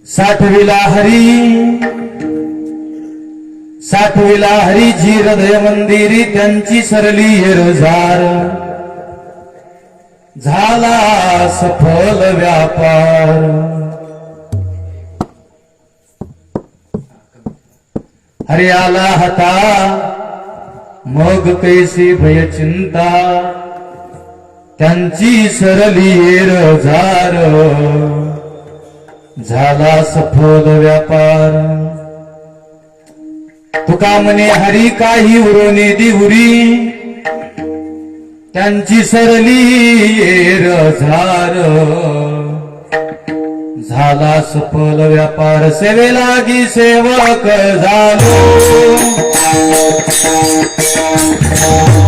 साठविला हरीची हृदय मंदिरी त्यांची सरली हेरजार झाला सफल व्यापार। हरी आला हता मग कैसी भय चिंता त्यांची सरली हेरजार झाला सफल व्यापार। तुका म्हणे हरी काही उरोने दिहुरी त्यांची सरली रझार झाला सफल व्यापार। सेवेलागी सेवक झालो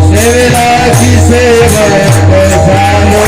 सेवेलागी सेवक झालो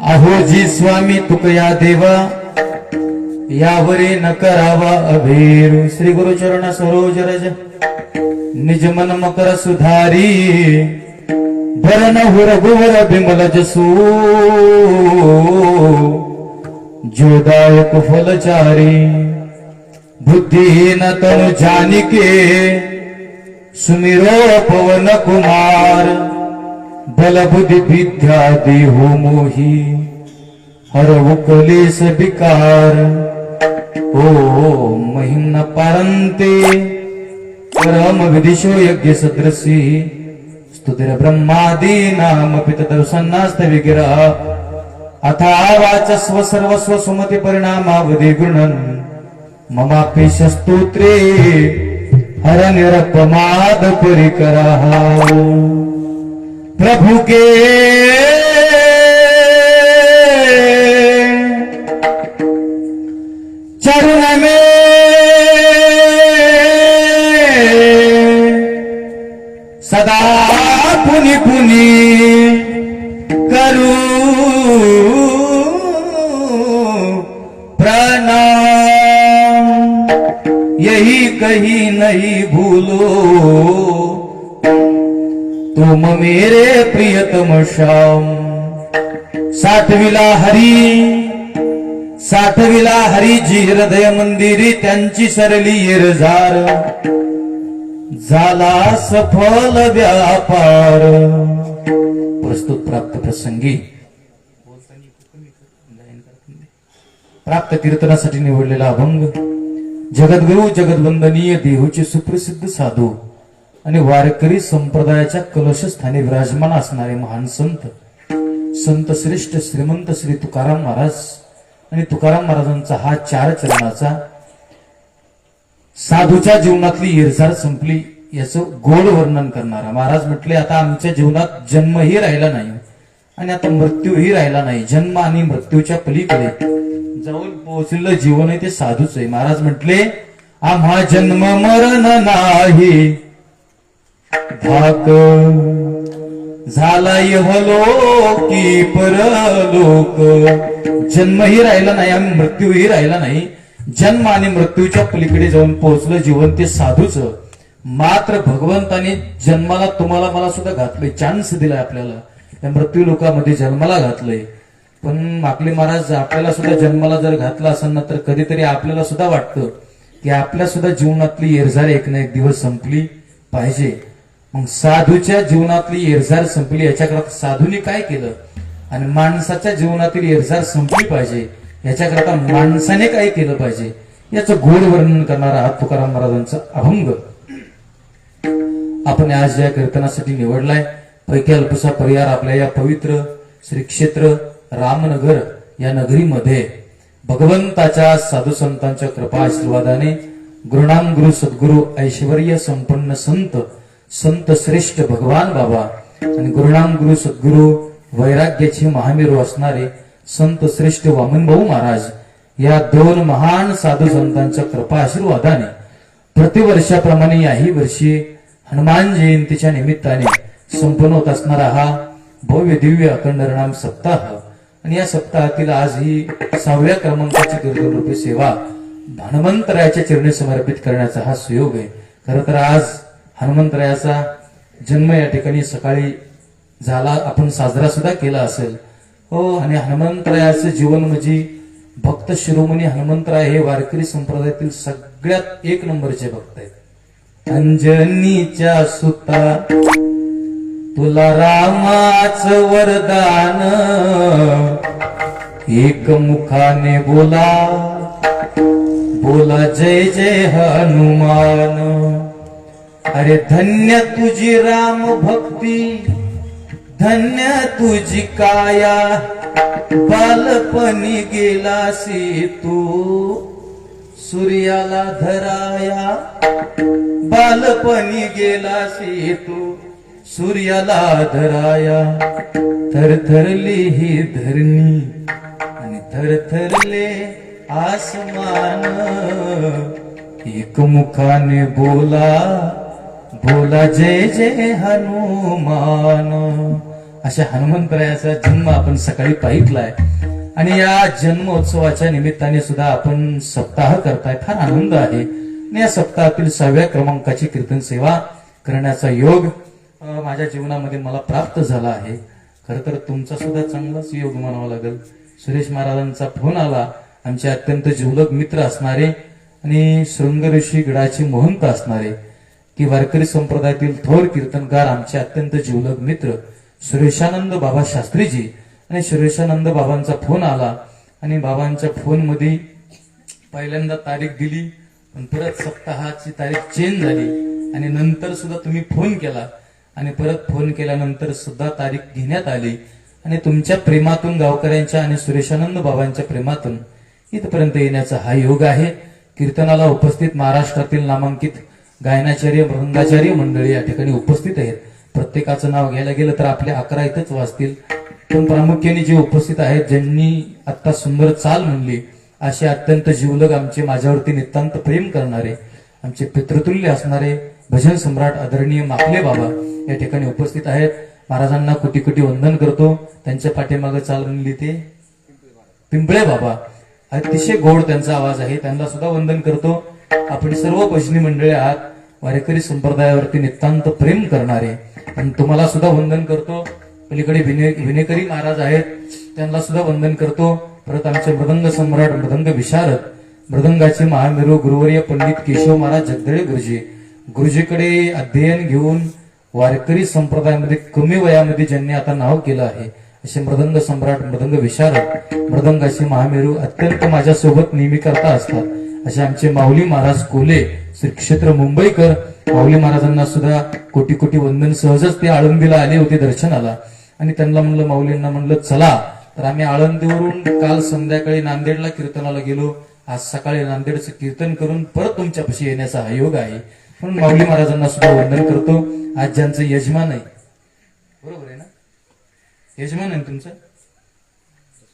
अहोजी स्वामी तुकया देवा यावरी न करावा अभेरू। श्री गुरु चरण सरोज रज निज मन मकर सुधारी भरन हो रघुवर बिमल जसू जोदायक फलचारी। बुद्धिहीन तनु जानिके सुमिरो पवन कुमार बल बुद्धि विद्या देहो मोही हरवु कलेस विकार। ओ महिम्न पारंते परम विदिशो यज्ञ सदृशी स्तुतिर ब्रह्मादी नाम पितदर्शनास्त विग्रह अथा वाचस्व सर्वस्व सुमति परिणामावधि गृणन् ममापेश स्तोत्रे हर निरपमाद परिकरः। प्रभु के चरण में सदा पुनि पुनि करूं प्रणाम। यही कहीं नहीं भूलो तुम मेरे प्रियतम श्याम। साठविला हरीची हृदय मंदिरी त्यांची सरली येरझार झाला सफल व्यापार। प्रस्तुत प्राप्त प्रसंगी प्राप्त कीर्तनासाठी निवडलेला अभंग जगद्गुरु जगद्वंदनीय देहूचे सुप्रसिद्ध साधू आणि वारकरी संप्रदायाच्या कलशस्थानी विराजमान असणारे महान संत श्रेष्ठ श्रीमंत श्री तुकाराम महाराज आणि तुकाराम महाराजांचा हा 4 चरणाचा साधूच्या जीवनातली येरझार संपली याचं गोड वर्णन करणारा महाराज म्हटले, आता आमच्या जीवनात जन्मही राहिला नाही आणि आता मृत्यूही राहिला नाही। जन्म आणि मृत्यूच्या पलीकडे जाऊन पोहोचलेलं जीवन आहे ते साधूच आहे। महाराज म्हटले, आम्हा जन्म मरण नाही धाक झाला इहलोकी परलोक। जन्मही राहिला नाही आणि मृत्यूही राहिला नाही, जन्म आणि मृत्यूच्या पलीकडे जाऊन पोहोचलं जीवन ते साधूच. मात्र भगवंताने जन्माला तुम्हाला मला सुद्धा घातलंय, चान्स दिलाय आपल्याला, त्या मृत्यू लोकांमध्ये जन्माला घातलंय. पण माकले महाराज आपल्याला सुद्धा जन्माला जर घातला असेल ना तर कधीतरी आपल्याला सुद्धा वाटतं की आपल्या सुद्धा जीवनातली येरझार एक ना एक दिवस संपली पाहिजे. मग साधूच्या जीवनातली येरझार संपली, याच्याकरता साधूने काय केलं, आणि माणसाच्या जीवनातील येरझार संपली पाहिजे याच्याकरता माणसाने काय केलं पाहिजे, याचं गोड वर्णन करणारा हा तुकाराम महाराजांचा अभंग आपण आज या कीर्तनासाठी निवडलाय. पैकी अल्पसा परिहार आपल्या या पवित्र श्री क्षेत्र रामनगर या नगरीमध्ये भगवंताच्या साधू संतांच्या कृपा आशीर्वादाने गुरुनाम गुरु सद्गुरु ऐश्वर्य संपन्न संत संत श्रेष्ठ भगवान बाबा आणि गुरुनाम गुरु सद्गुरु वैराग्याची महामेरू असणारे संत श्रेष्ठ वामनभाऊ महाराज या दोन महान साधू संतांच्या कृपा आशीर्वादाने प्रतिवर्षाप्रमाणे याही वर्षी हनुमान जयंतीच्या निमित्ताने संपन्न होत असणारा हा भव्य दिव्य अखंड नाम सप्ताह, आणि या सप्ताहातील आज ही 6व्या क्रमांकाची कीर्तन रूपी सेवा हनुमंतरायाच्या चरणी समर्पित करण्याचा हा सुयोग आहे. खरं तर आज हनुमंतरायाचा जन्म या ठिकाणी सकाळी झाला, आपण साजरा सुद्धा केला असेल हो. आणि हनुमंतरायाचं जीवन म्हणजे भक्त शिरोमणी हनुमंतराय हे वारकरी संप्रदायातील सगळ्यात एक नंबरचे भक्त आहेत. अंजनीच्या सुता तुला रामाचं वरदान, एक मुखाने बोला बोला जय जय हनुमान. अरे धन्य तुझी राम भक्ती, धन्य तुझी काया, बालपणी गेलासी तू सूर्याला धराया, बालपणी गेलासी तू सूर्याला धराया. थरथरली ही धरणी आणि थरथरले आसमान, एक मुखाने बोला बोला जय जय हनुमान. अशा हनुमंतरायाचा जन्म आपण सकाळी पाहितलाय, आणि या जन्मोत्सवाच्या निमित्ताने सुद्धा आपण सप्ताह करताय, फार आनंद आहे. या सप्ताहातील 6व्या क्रमांकाची कीर्तन सेवा करण्याचा योग माझ्या जीवनामध्ये मला प्राप्त झाला आहे. खरं तर तुमचा सुद्धा चांगलाच योग म्हणावा लागेल. सुरेश महाराजांचा फोन आला, आमचे अत्यंत जिवलग मित्र असणारे आणि शृंगऋषी गडाचे महंत असणारे की वारकरी संप्रदायातील थोर कीर्तनकार आमचे अत्यंत जिवलग मित्र सुरेशानंद बाबा शास्त्रीजी. आणि सुरेशानंद बाबांचा फोन आला, आणि बाबांच्या फोन मध्ये पहिल्यांदा तारीख दिली, पण परत सप्ताहाची तारीख चेंज झाली, आणि नंतर सुद्धा तुम्ही फोन केला, आणि परत फोन केल्यानंतर सुद्धा तारीख घेण्यात आली. आणि तुमच्या प्रेमातून, गावकऱ्यांच्या आणि सुरेशानंद बाबांच्या प्रेमातून इथपर्यंत येण्याचा हा योग आहे. कीर्तनाला उपस्थित महाराष्ट्रातील नामांकित गायनाचार्य मृंगाचार्य मंडळी या ठिकाणी उपस्थित आहेत. प्रत्येकाचं नाव घ्यायला गेलं तर आपल्या 11 इथंच वाचतील, पण प्रामुख्याने जे उपस्थित आहेत, ज्यांनी आता सुंदर चाल म्हणली, असे अत्यंत जीवलग आमचे, माझ्यावरती नितांत प्रेम करणारे, आमचे पितृतुल्य असणारे भजन सम्राट आदरणीय माकले बाबा या ठिकाणी उपस्थित आहेत. महाराजांना कोटी कोटी वंदन करतो. त्यांच्या पाठीमागे चाल म्हणली ते पिंपळे बाबा, अतिशय गोड त्यांचा आवाज आहे, त्यांना सुद्धा वंदन करतो. आपण सर्व भजनी मंडळी आहात, वारकरी संप्रदायावरती नितांत प्रेम करणारे, आणि तुम्हाला सुद्धा वंदन करतो. पलीकडे विनेकरी महाराज आहेत, त्यांना सुद्धा वंदन करतो. परत आमचे मृदंग सम्राट, मृदंग विशारद, मृदंगाचे महामेरू गुरुवर्य पंडित केशव महाराज जगदळे गुरुजी, गुरुजीकडे अध्ययन घेऊन वारकरी संप्रदायामध्ये कमी वयामध्ये ज्यांनी आता नाव केलं आहे, असे मृदंग सम्राट, मृदंग विशारद, मृदंगाचे महामेरू अत्यंत माझ्यासोबत नेहमी करता असतात, असे आमचे माऊली महाराज कोले, श्री क्षेत्र मुंबईकर. माऊली महाराजांना सुद्धा कोटी कोटी वंदन. सहजच ते आळंदीला आले होते दर्शनाला, आणि त्यांना म्हणलं, माऊलींना म्हणलं चला, तर आम्ही आळंदीवरून काल संध्याकाळी नांदेडला कीर्तनाला गेलो. आज सकाळी नांदेडचं कीर्तन करून परत तुमच्यापाशी येण्याचा हा योग आहे. म्हणून माऊली महाराजांना सुद्धा वंदन करतो. आज ज्यांचं यजमान आहे, बरोबर आहे ना, यजमान आहे तुमचं,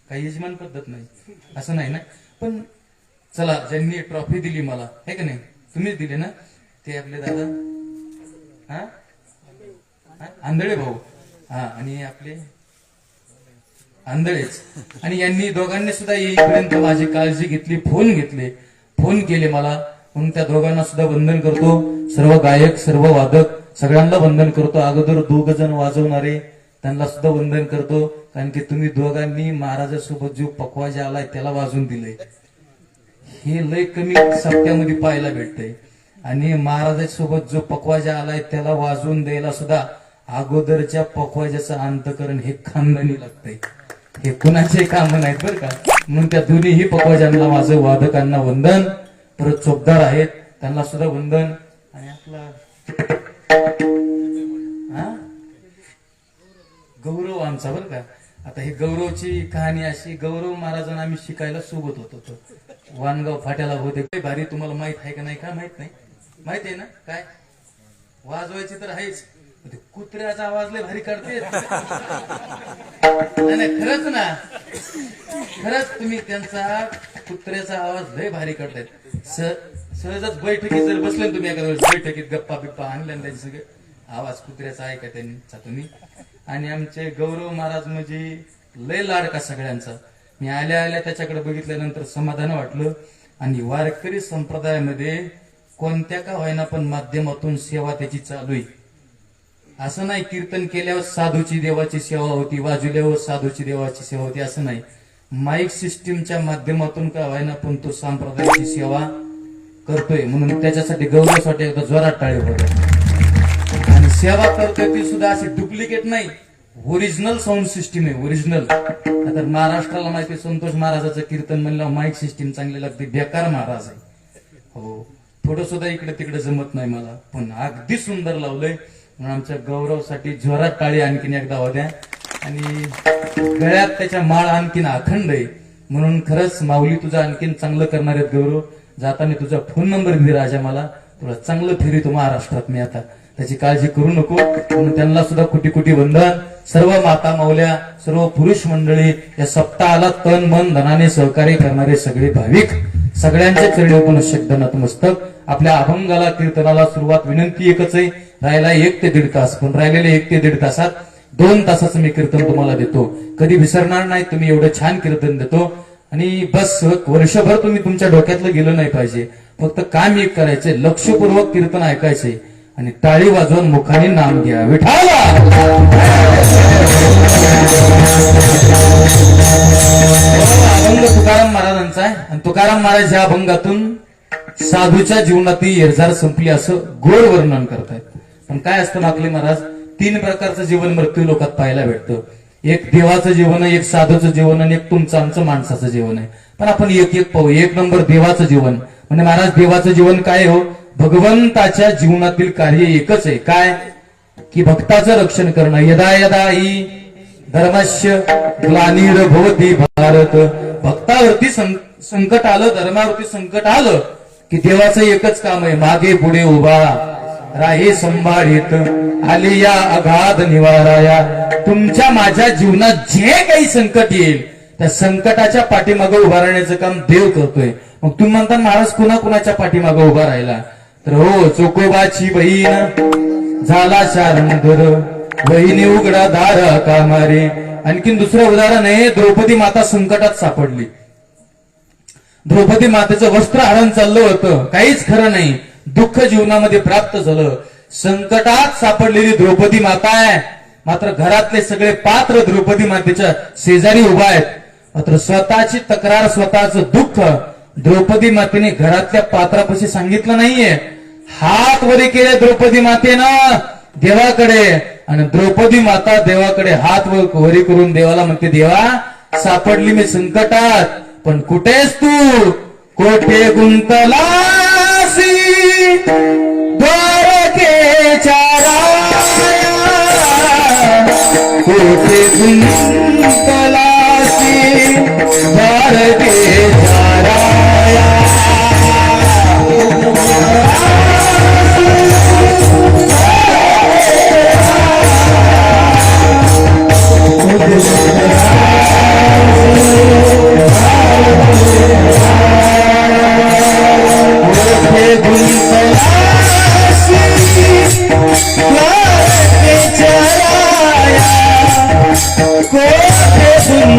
काही यजमान पद्धत नाही असं नाही ना, पण चला, ज्यांनी ट्रॉफी दिली मला, है का नाही, तुम्हीच दिले ना, ते आपले दादा आंधळे भाऊ, हा, आणि आपले आंधळेच, आणि यांनी दोघांनी सुद्धा येईपर्यंत माझी काळजी घेतली, फोन घेतले. फोन केले मला, म्हणून त्या दोघांना सुद्धा वंदन करतो. सर्व गायक, सर्व वादक सगळ्यांना वंदन करतो. अगोदर 2 जण वाजवणारे त्यांना सुद्धा वंदन करतो, कारण की तुम्ही दोघांनी महाराजासोबत जो पकवा जे आलाय त्याला वाजून दिलंय. हे लय कमी सप्त्यामध्ये पाहायला भेटतंय. आणि महाराजासोबत जो पकवाजा आलाय त्याला वाजवून द्यायला सुद्धा अगोदरच्या पकवाजाचं अंतकरण हे खानदानी लागतंय. हे कुणाचे काम नाहीत बरं का. म्हणून त्या दोन्हीही पकवाजांना माझं वादकांना वंदन. परत चोपदार आहेत त्यांना सुद्धा वंदन. आणि आपला गौरव आमचा बरं का. आता ही गौरवची कहाणी अशी, गौरव महाराजांना आम्ही शिकायला सोबत होतो. वानगाव फाट्याला होते. भारी तुम्हाला माहित आहे का नाही का माहित नाही, माहित आहे ना काय वाजवायची तर आहेच. कुत्र्याचा आवाज लय भारी काढते. नाही खरंच ना, खरंच तुम्ही त्यांचा कुत्र्याचा आवाज लय भारी काढतायत. सहजच बैठकीत जर बसले तुम्ही एखाद्या वेळेस बैठकीत गप्पा बिप्पा आणल्या त्यांचे सगळे आवाज कुत्र्याचा ऐका त्यांचा तुम्ही. आणि आमचे गौरव महाराज म्हणजे लय लाडका सगळ्यांचा. मी आल्या आल्या त्याच्याकडे बघितल्यानंतर समाधान वाटलं. आणि वारकरी संप्रदायामध्ये कोणत्या का होईना पण माध्यमातून सेवा त्याची चालू आहे. असं नाही कीर्तन केल्यावर साधूची देवाची सेवा होती, वाजवल्यावर साधूची देवाची सेवा होती, असं नाही. माईक सिस्टीमच्या माध्यमातून का होईना पण तो संप्रदायाची सेवा करतोय. म्हणून त्याच्यासाठी गौरवासाठी एकदा जोरात टाळी होतात. आणि सेवा करतोय ती सुद्धा अशी डुप्लिकेट नाही, ओरिजिनल साऊंड सिस्टीम आहे, ओरिजिनल. आता महाराष्ट्राला माहिती संतोष महाराजाचं कीर्तन म्हणलं माईक सिस्टीम चांगली लागते, बेकार महाराज आहे. हो, थोडं सुद्धा इकडे तिकडे जमत नाही मला, पण अगदी सुंदर लावलंय. म्हणून आमच्या गौरवसाठी जोरात टाळी आणखीन एकदा होत्या. आणि गळ्यात त्याच्या माळ आणखीन अखंड आहे. म्हणून खरंच माऊली तुझं आणखीन चांगलं करणार आहेत गौरव. जाताना तुझा फोन नंबर दे राजा, मला तुला चांगलं फिरतो महाराष्ट्रात मी आता, त्याची काळजी करू नको. म्हणून त्यांना सुद्धा कोटी कोटी वंदन. सर्व माता माऊल्या, सर्व पुरुष मंडळी, या सप्ताहाला तन मन धनाने सहकार्य करणारे सगळे भाविक, सगळ्यांच्या चरणी पुनश्च नतमस्तक. आपल्या अभंगाला कीर्तनाला सुरुवात विनंती एकच आहे, राहिला 1 ते 1.5 तास, पण राहिलेले 1 ते 1.5 तासात 2 तासाचं मी कीर्तन तुम्हाला देतो. कधी विसरणार नाही, तुम्ही एवढं छान कीर्तन देतो. आणि बस वर्षभर तुम्ही तुमच्या डोक्यातलं गेलं नाही पाहिजे, फक्त काम एक करायचंय, लक्षपूर्वक कीर्तन ऐकायचंय आणि टाळी वाजवून मुखाने नाम घ्या विठाला. अभंग तुकाराम महाराजांचा आहे. आणि तुकाराम महाराज या अभंगातून साधूच्या जीवनातील येरझार संपली असं गोड वर्णन करतायत. पण काय असतं माकले महाराज, 3 प्रकारचं जीवन मृत्यू लोकात पाहायला भेटतं. एक देवाचं जीवन आहे, एक साधूचं जीवन आणि एक तुमचं आमचं माणसाचं जीवन आहे. पण आपण एक एक पाहू. 1 नंबर देवाचं जीवन. म्हणजे महाराज देवाचं जीवन काय हो, भगवंताच्या जीवनातील कार्य एकच आहे. काय की भक्ताचं रक्षण करणं. यदा यदा हि धर्मस्य ग्लानिर्भवति भारत. भक्तावरती संकट आलं, धर्मावरती संकट आलं की देवाचं एकच काम आहे, मागे पुढे उभा राही संभाळीत आली या अगाध निवाराया. तुमच्या माझ्या जीवनात जे काही संकट येईल त्या संकटाच्या पाठीमागे उभा राहण्याचं काम देव करतोय. मग तुम्ही म्हणता महाराज कुणा कुणाच्या पाठीमागे उभा राहिला, तर हो, चोकोबाची बहीण झाला शारंगर, बहिणी उघडा दार कामारे. आणखीन दुसरं उदाहरण आहे, द्रौपदी माता संकटात सापडली. द्रौपदी मातेचं वस्त्र हरण चाललं होतं, काहीच खरं नाही, दुःख जीवनामध्ये प्राप्त झालं. संकटात सापडलेली द्रौपदी माता आहे, मात्र घरातले सगळे पात्र द्रौपदी मातेच्या शेजारी उभा आहेत. मात्र स्वतःची तक्रार, स्वतःचं दुःख द्रौपदी मातेने घरातल्या पात्रापाशी सांगितलं नाहीये. हात वरी केले द्रौपदी मातेनं देवाकडे, आणि द्रौपदी माता देवाकडे हात वरी करून देवाला म्हणते, देवा सापडली मी संकटात, पण कुठेस तू, कोठे गुंतलासी द्वारकेच्या राया, कोठे गुंतलासी द्वारकेच्या राया.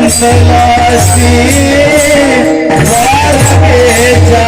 सलासी द्वारकेच्या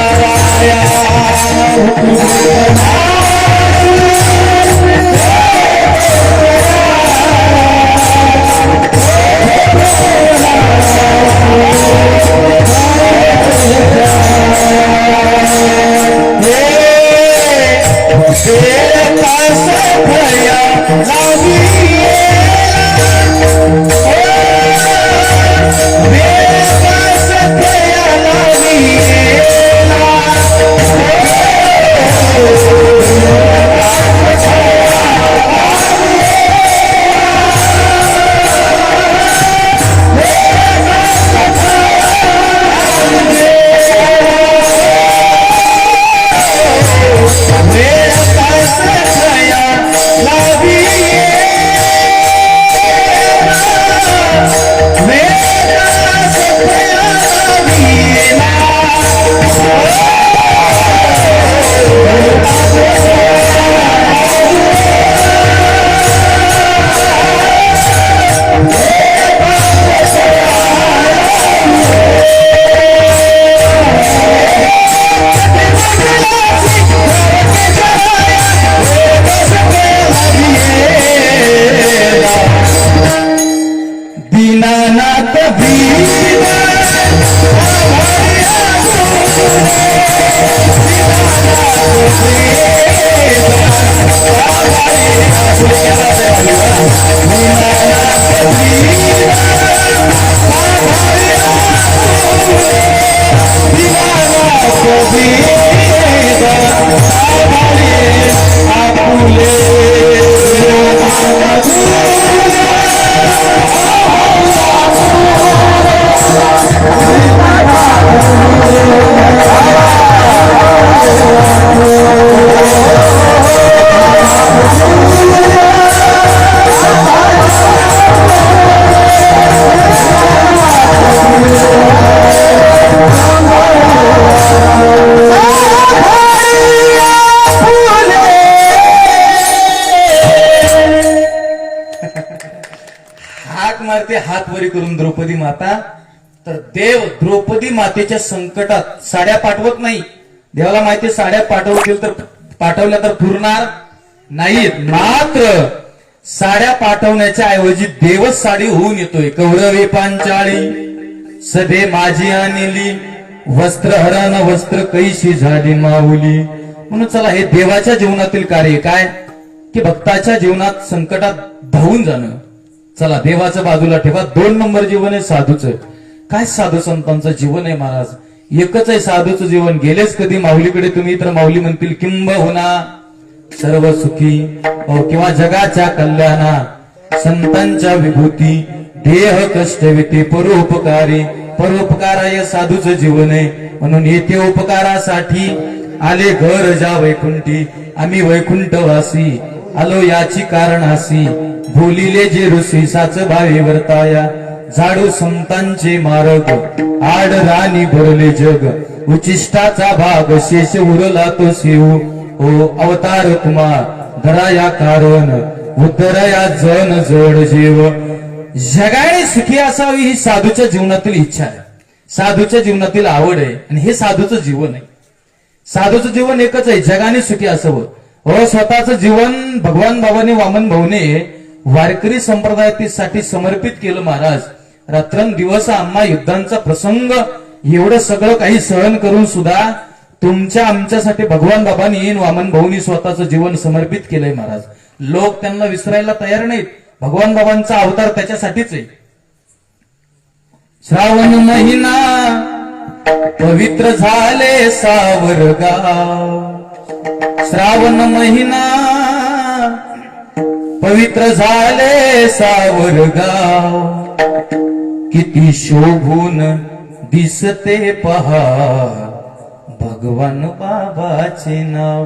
मारते हात वरी करून द्रौपदी माता, तर देव द्रौपदी मातेच्या संकटात साड्या पाठवत नाही. देवाला माहिती साड्या पाठवतील तर पाठवल्या तर पुरणार नाहीत. मात्र साड्या पाठवण्याच्या ऐवजी देवच साडी होऊन येतोय. कौरवे पांचाळी सदे माझी आणली, वस्त्र हरण वस्त्र कैशी झाली माऊली. म्हणून चला हे देवाच्या जीवनातील कार्य काय की भक्ताच्या जीवनात संकटात धावून जाणं. चला देवाचं बाजूला ठेवा. 2 नंबर जीवन आहे साधूचं. काय साधू संतांचं जीवन आहे महाराज, एकच आहे साधूचं जीवन. गेलेच कधी माऊलीकडे तुम्ही तर माऊली म्हणतील किंबहुना सर्व सुखी किंवा जगाच्या कल्याणा संतांच्या विभूती देह कष्ट विते परोपकारी. परोपकार हे साधूचं जीवन आहे. म्हणून येथे उपकारासाठी आले घर जा वैकुंठी, आम्ही वैकुंठवासी आलो याची कारणासी. बोलिले जे ऋषी साच भावे वर्ताया, झाडू संतांचे मार्ग आड राणी भरले जग. उचिष्टाचा भाग शेष उरला तो शिव, ओ अवतार कुमार धराया कारण उतरया जन जोड जीव. जगाने सुखी असावी ही साधूच्या जीवनातील इच्छा आहे, साधूच्या जीवनातील आवड आहे. आणि हे साधूचं जीवन आहे. साधूचं जीवन एकच आहे, जगाने सुखी असावं. हो स्वतःचं जीवन भगवान बाबाने वामन भाऊने वारकरी संप्रदायासाठी समर्पित केलं. महाराज रात्रंदिवस आम्हा युद्धांचा प्रसंग एवढं सगळं काही सहन करून सुद्धा तुमच्या आमच्यासाठी भगवान बाबांनी वामन भाऊनी स्वतःचं जीवन समर्पित केलंय. महाराज लोक त्यांना विसरायला तयार नाहीत. भगवान बाबांचा अवतार त्याच्यासाठीच आहे. श्रावण महिना पवित्र झाले सावरगाव, श्रावण महिना पवित्र झाले सावरगाव. किती शोभून दिसते पहा भगवान बाबाचे नाव.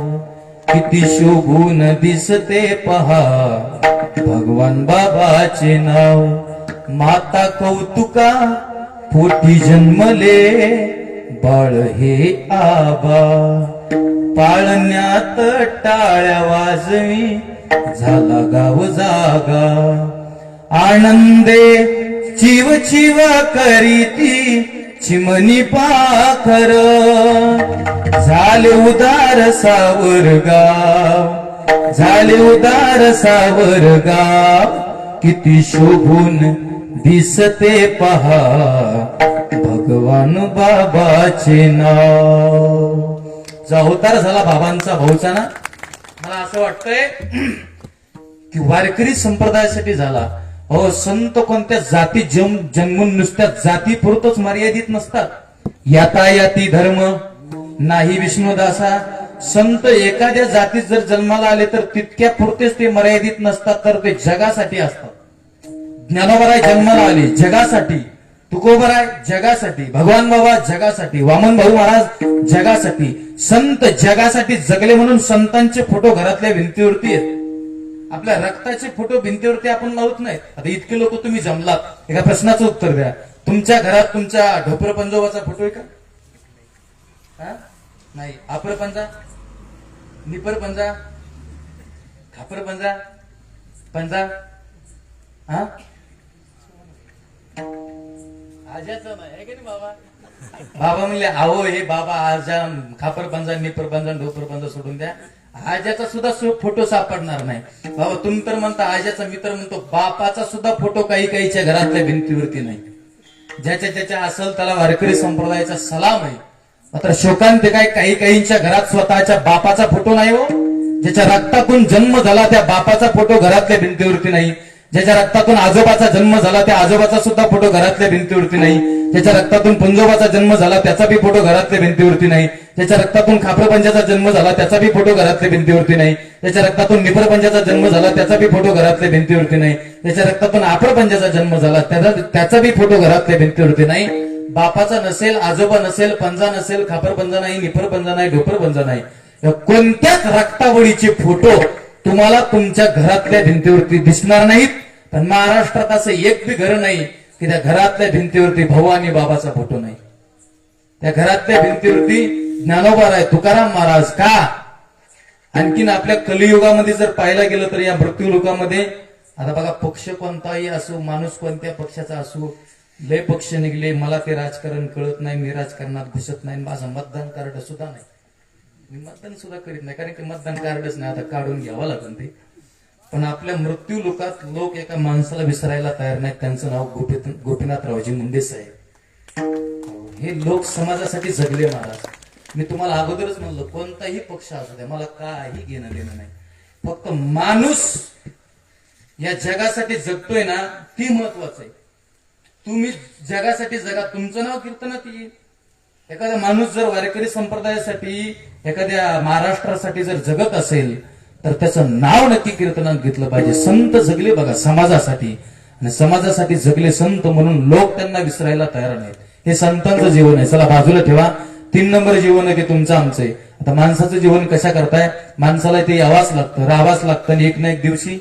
किती शोभून दिसते पहा भगवान बाबाचे नाव. माता कौतुका पोटी जन्मले बाळ हे आबा. पाळण्यात टाळ्या वाजवी झाला गाव जागा. आनंदे चिव चिव करीती चिमणी पाखर झाले उदार सावरगाव, झाले उदार सावरगाव, किती शोभून दिसते पहा भगवान बाबाचे नाव. जो अवतार झाला बाबांचा भाऊचा ना, मला असं वाटतंय की वारकरी संप्रदायासाठी झाला. हो, संत कोणत्या जाती जन्मून नुसत्या जाती पुरतच मर्यादित नसतात. यातायाती धर्म नाही विष्णुदासा. संत एखाद्या जातीत जर जन्माला आले तर तितक्या पुरतेच ते मर्यादित नसतात, तर ते जगासाठी असतात. ज्ञानोबराय जन्माला आले जगासाठी, तुकोबराय जगासाठी, भगवान बाबा जगासाठी, वामन भाऊ महाराज जगासाठी. संत जगासाठी जगले म्हणून संतांचे फोटो घरातल्या भिंतीवरती आहेत. आपल्या रक्ताचे फोटो भिंतीवरती आपण लावत नाही. आता इतके लोक तुम्ही जमलात, एका प्रश्नाचं उत्तर द्या. तुमच्या घरात तुमच्या ढोपर पंजोबाचा फोटो आहे का? नाही. आपर पंजा, निपर पंजा, खापर पंजा, पंजा हा आजाचं नाही आहे की नाही बाबा? बाबा म्हणले आहो हे बाबा आजा खापर पंजा, निपर पंजा, ढोपर पंजा सोडून द्या. आजाचा सुद्धा फोटो सापडणार नाही बाबा. तुम्ही तर म्हणता आजाचा, मित्र म्हणतो बापाचा सुद्धा फोटो काही काहीच्या घरातल्या भिंतीवरती नाही. ज्याच्या ज्याच्या असेल त्याला वारकरी संप्रदायाचा सलाम आहे. मात्र शोकांत काय काही काहींच्या घरात स्वतःच्या बापाचा फोटो नाही हो. ज्याच्या रक्तातून जन्म झाला त्या बापाचा फोटो घरातल्या भिंतीवरती नाही. ज्याच्या रक्तातून आजोबाचा जन्म झाला त्या आजोबाचा सुद्धा फोटो घरातल्या भिंतीवरती नाही. ज्याच्या रक्तातून पंजोबाचा जन्म झाला त्याचा बी फोटो घरातल्या भिंतीवरती नाही. ज्याच्या रक्तातून खापरपंजाचा जन्म झाला त्याचा बी फोटो घरातल्या भिंतीवरती नाही. ज्याच्या रक्तातून निपरपंजाचा जन्म झाला त्याचा बी फोटो घरातल्या भिंतीवरती नाही. ज्याच्या रक्तातून आपरपंजाचा जन्म झाला त्याचा बी फोटो घरातल्या भिंतीवरती नाही. बापाचा नसेल, आजोबा नसेल, पंजा नसेल, खापरपंजा नाही, निपरपंजा नाही, ढोपरपंजा नाही, कोणत्याच रक्तावळीचे फोटो तुम्हाला तुमच्या घरातल्या भिंतीवरती दिसणार नाहीत. पण महाराष्ट्रात असं एक बी घर नाही की त्या घरातल्या भिंतीवरती भवानी बाबाचा फोटो नाही. त्या घरातल्या भिंतीवरती ज्ञानोबाराय, तुकाराम महाराज का. आणखीन आपल्या कलियुगामध्ये जर पाहायला गेलं तर या मृत्यू लोकांमध्ये आता बघा, पक्ष कोणताही असो, माणूस कोणत्या पक्षाचा असो, लय पक्ष निघले. मला ते राजकारण कळत नाही, मी राजकारणात घुसत नाही, माझं मतदान कार्ड सुद्धा नाही, मी मतदान सुद्धा करीत नाही, कारण की मतदान कार्डच नाही, आता काढून घ्यावं लागेल ते. पण आपल्या मृत्यू लोकात लोक एका माणसाला विसरायला तयार नाहीत. त्यांचं नाव गोपीनाथरावजी मुंडे साहेब. हे लोक समाजासाठी जगले महाराज. मी तुम्हाला अगोदरच म्हणलं, कोणताही पक्ष असू द्या, मला काही घेणं देणं नाही. फक्त माणूस या जगासाठी जगतोय ना, ती महत्वाचं आहे. तुम्ही जगासाठी जगा, तुमचं नाव कीर्तनात येईल. एखादा माणूस जर वारकरी संप्रदायासाठी, एखाद्या महाराष्ट्रासाठी जर जगत असेल तर त्याचं नाव नक्की कीर्तनात घेतलं पाहिजे. संत जगले बघा समाजासाठी, आणि समाजासाठी जगले संत म्हणून लोक त्यांना विसरायला तयार नाहीत. हे संतांचं जीवन आहे. चला बाजूला ठेवा. 3 नंबर जीवन आहे ते तुमचं आमचं आहे. आता माणसाचं जीवन कशा करताय? माणसाला ते यावाच लागतं, राहावाच लागतं, आणि एक ना एक दिवशी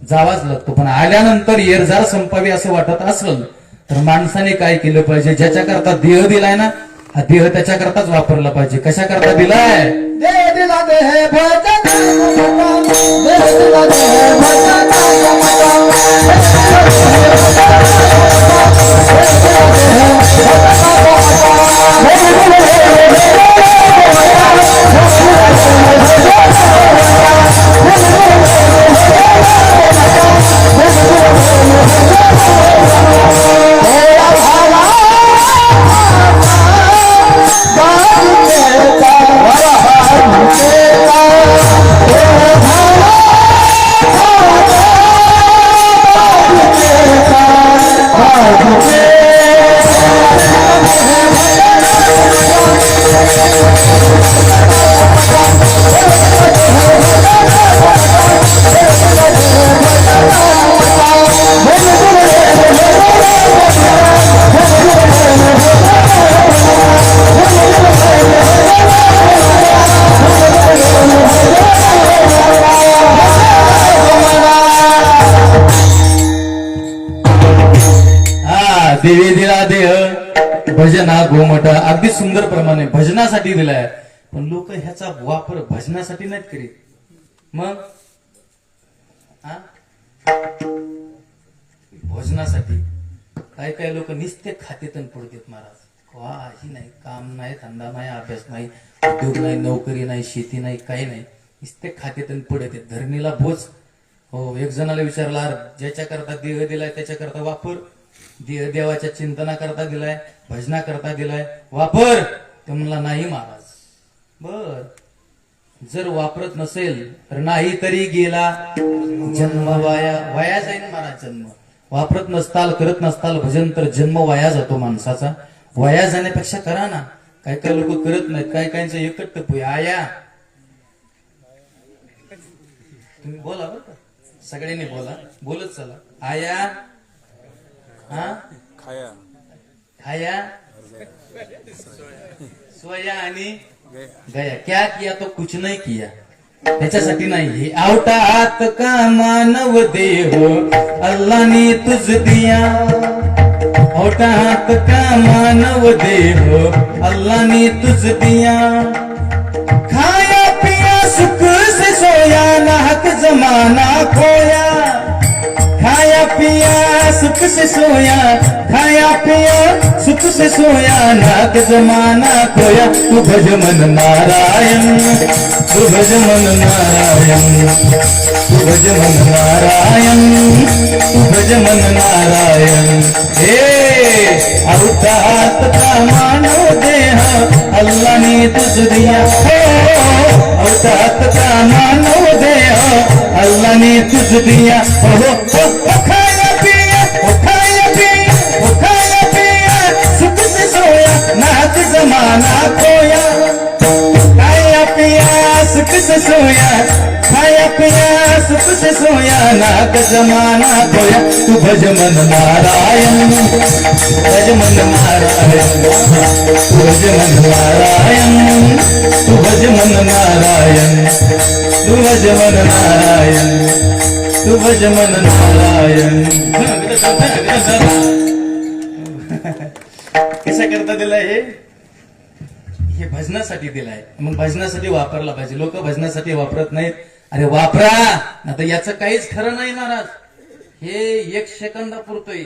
जावाच लागतो. पण आल्यानंतर येरझार संपावी असं वाटत असेल तर माणसाने काय केलं पाहिजे? ज्याच्याकरता देह दिलाय ना, हा देह त्याच्याकरताच वापरला पाहिजे. कशा करता दिलाय? देह दिला देह भजन, देह दिला देह भजन, देवी दिला देह भजना गोमटा. अगदी सुंदर प्रमाणे भजनासाठी दिलाय. पण लोक ह्याचा वापर भजनासाठी नाहीत करीत. मग भोजनासाठी काय काय लोक निस्ते खातेतन पडतात महाराज. काही नाही, काम नाही, धंदा नाही, अभ्यास नाही, उद्योग नाही, नोकरी नाही, शेती नाही, काही नाही. नुसते खात्यात आणि पुढे ते धरणीला बोच. हो, एक जणाला विचारला, "अरे, ज्याच्या करता देह दिलाय त्याच्या करता वापर. देह देवाच्या चिंतना करता दिलाय, भजना करता दिलाय, वापर." ते म्हणला, "नाही महाराज." बर, जर वापरत नसेल तर नाही तरी गेला जन्म वाया. वाया जाईल महाराज जन्म. वापरत नसताल, करत नसताल भजन तर जन्म वाया जातो माणसाचा. वाया जाण्यापेक्षा करा ना. काय काय लोक करत नाहीत, काय कायचं एकच टप्पू आहे, आया. तुम्ही बोला बरं का, सगळ्यांनी बोला, बोलत चला. आया, हा, खाया खाया, सोया आणि गया. क्या किया तो कुछ नहीं किया. त्याच्यासाठी नाही. हे आवटात का मानव देह अल्लाने तुझ दिया. आवटात का मानव देह अल्लाने तुझ दिया. खाया पिया सुख से सोया, नाहक जमाना खोया. खाया पिया सुख से सोया, खाया पिया सुख से सोया, नाहक जमाना खोया. तू भज मन नारायण, तू भज मन नारायण, तू भज मन नारायण, तू भज मन नारायण. हे अवतात का मानव देह अल्लाने तुझ दिया. हो, अवतात का मानव देह अल्लाने तुझ दिया. हो, खाया पिया, खाया पिया, खाया पिया सुख से सोया, नाच जमाना खोया. खाया पिया सुख से सोया, खाया पिया सुख से सोया, नाच जमाना खोया. तू भज मन नारायण, भज मन नारायण, तू भज मन नारायण, तू भज मन नारायण, तू भज मन नारायण, तू भज मन नारायण. कशा करता दिलाय हे भजनासाठी दिलाय. मग भजनासाठी वापरला पाहिजे. लोक भजनासाठी वापरत नाहीत. अरे वापरा, आता याचं काहीच खरं नाही महाराज. हे 1 सेकंदापुरतोय.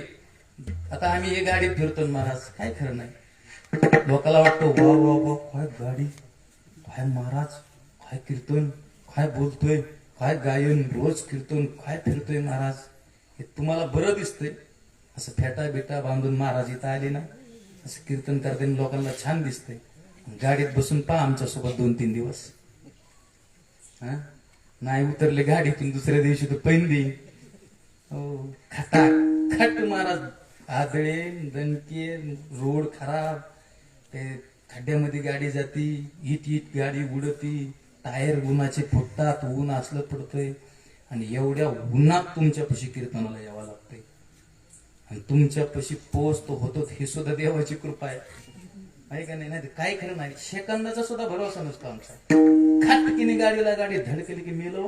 आता आम्ही हे गाडीत फिरतो महाराज, काय खरं नाही. लोकांना वाटतं वा वा वा, काय गाडी, काय महाराज, काय कीर्तन, काय बोलतोय, काय गायन, रोज कीर्तन, काय फिरतोय महाराज. हे तुम्हाला बरं दिसतंय. असं फेटा बिटा बांधून महाराज इथं आले ना, असं कीर्तन करताना लोकांना छान दिसतंय. गाडीत बसून पहा आमच्यासोबत 2-3 दिवस. हा, नाही उतरले गाडीतून दुसऱ्या दिवशी तर पैंदी. हो, खटा खट महाराज. आदळे, दणके, रोड खराब, ते खड्ड्यामध्ये गाडी जाती, इट गाडी उडती, टायर उन्हाचे फुटतात, ऊन असलं पडतंय. आणि एवढ्या उन्हात तुमच्यापाशी कीर्तनाला यावं लागतंय. आणि तुमच्यापाशी पोचतो होतो हे सुद्धा देवाची कृपा आहे का नाही. नाही काय खरं नाही. सेकंदाचा सुद्धा भरोसा नसतो आमचा. खटकीने गाडीला गाडी धडकली की मेलो,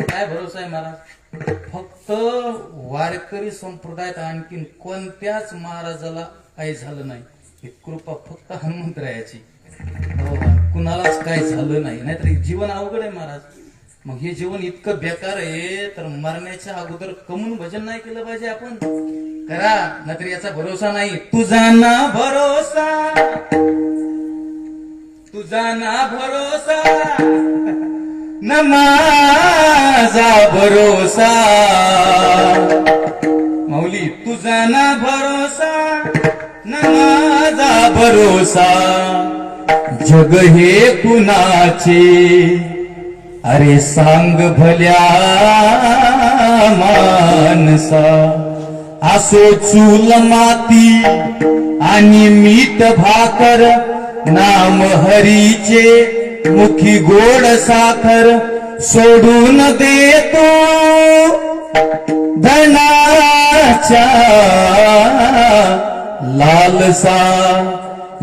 काय भरोसा आहे महाराज. फक्त वारकरी संप्रदायात आणखीन कोणत्याच महाराजाला काही झालं नाही. ही कृपा फक्त हनुमंतरायाची. हो, कुणालाच काही झालं नाही. नाहीतर जीवन अवघड आहे महाराज. मग हे जीवन इतकं बेकार आहे तर मरण्याच्या अगोदर कमून भजन नाही केलं पाहिजे आपण. करा, नाहीतर याचा भरोसा नाही. तुझा ना भरोसा, तुझा ना भरोसा, न माझा भरोसा. माऊली, तुझा ना भरोसा, न माझा भरोसा. जग हे कुणाचे, अरे सांग भल्या मानसा. असो चूल माती आणि मीठ भाकर, नाम हरीचे मुखी गोड साखर. सोडून देतो धनाच्या लालसा.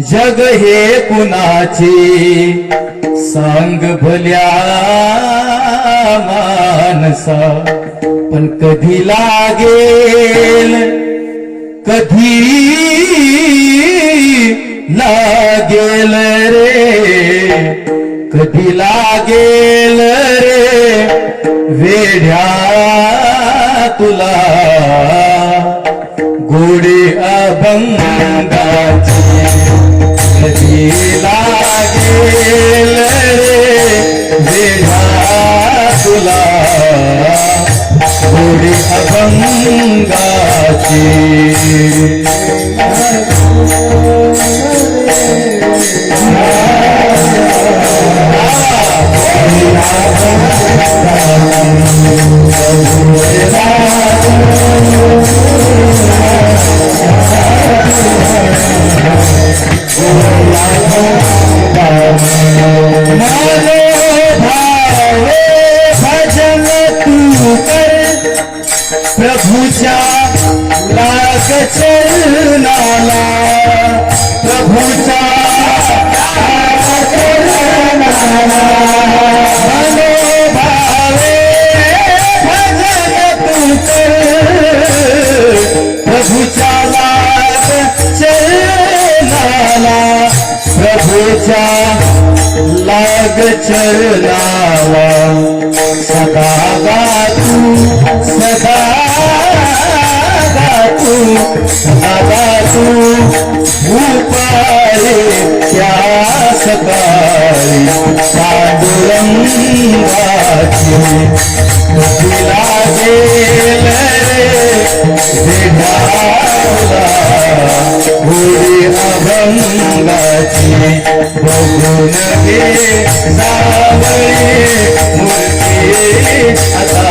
जग हे कुणाचे, सांग भल्या मानसा. पण कधी लागेल, कधी लागेल रे, कधी लागेल रे वेड्या तुला गोडे अभंगाचे. कधी लागेल रे वेढा तुला गोडी अभंगाची मानो भावे भजन तू कर प्रभूच्या लाग चरणाला प्रभूच्या लाग चरणाला मानो भावे भजन तू कर प्रभूच्या लाग चरणाला प्रभूच्या लाग चरणाला सदा गातू सदा गातू सदा गातू उपाये त्या सकाळी पांडुरंगाची कधी लागेल रे वेढाला गोडी अभंगाची बघून घे सावळी मूर्ती आता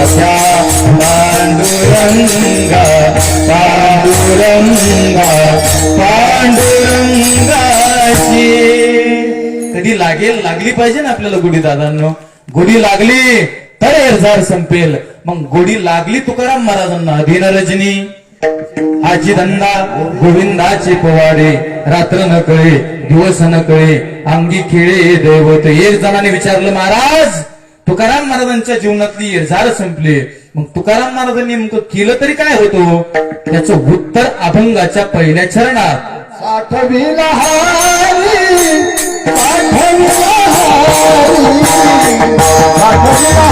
त्या पांडुरंगा पांडुरंगा पांडुरंगाची कधी लागली पाहिजे ना आपल्याला गोडी दादांनो गोडी लागली तर एरझार संपेल मग गोडी लागली तुकाराम महाराजांना दिन रजनी आजी धंदा गोविंदाचे पोवाडे रात्र न कळे दिवस न कळे अंगी खेळे दैवत एक जणाने विचारलं महाराज तुकाराम महाराजांच्या जीवनातली इरझार संपली मग तुकाराम महाराजांनी नेमकं केलं तरी काय होतो त्याचं उत्तर अभंगाच्या पहिल्या चरणात साठविला हारी पाठविला हारी पाठविला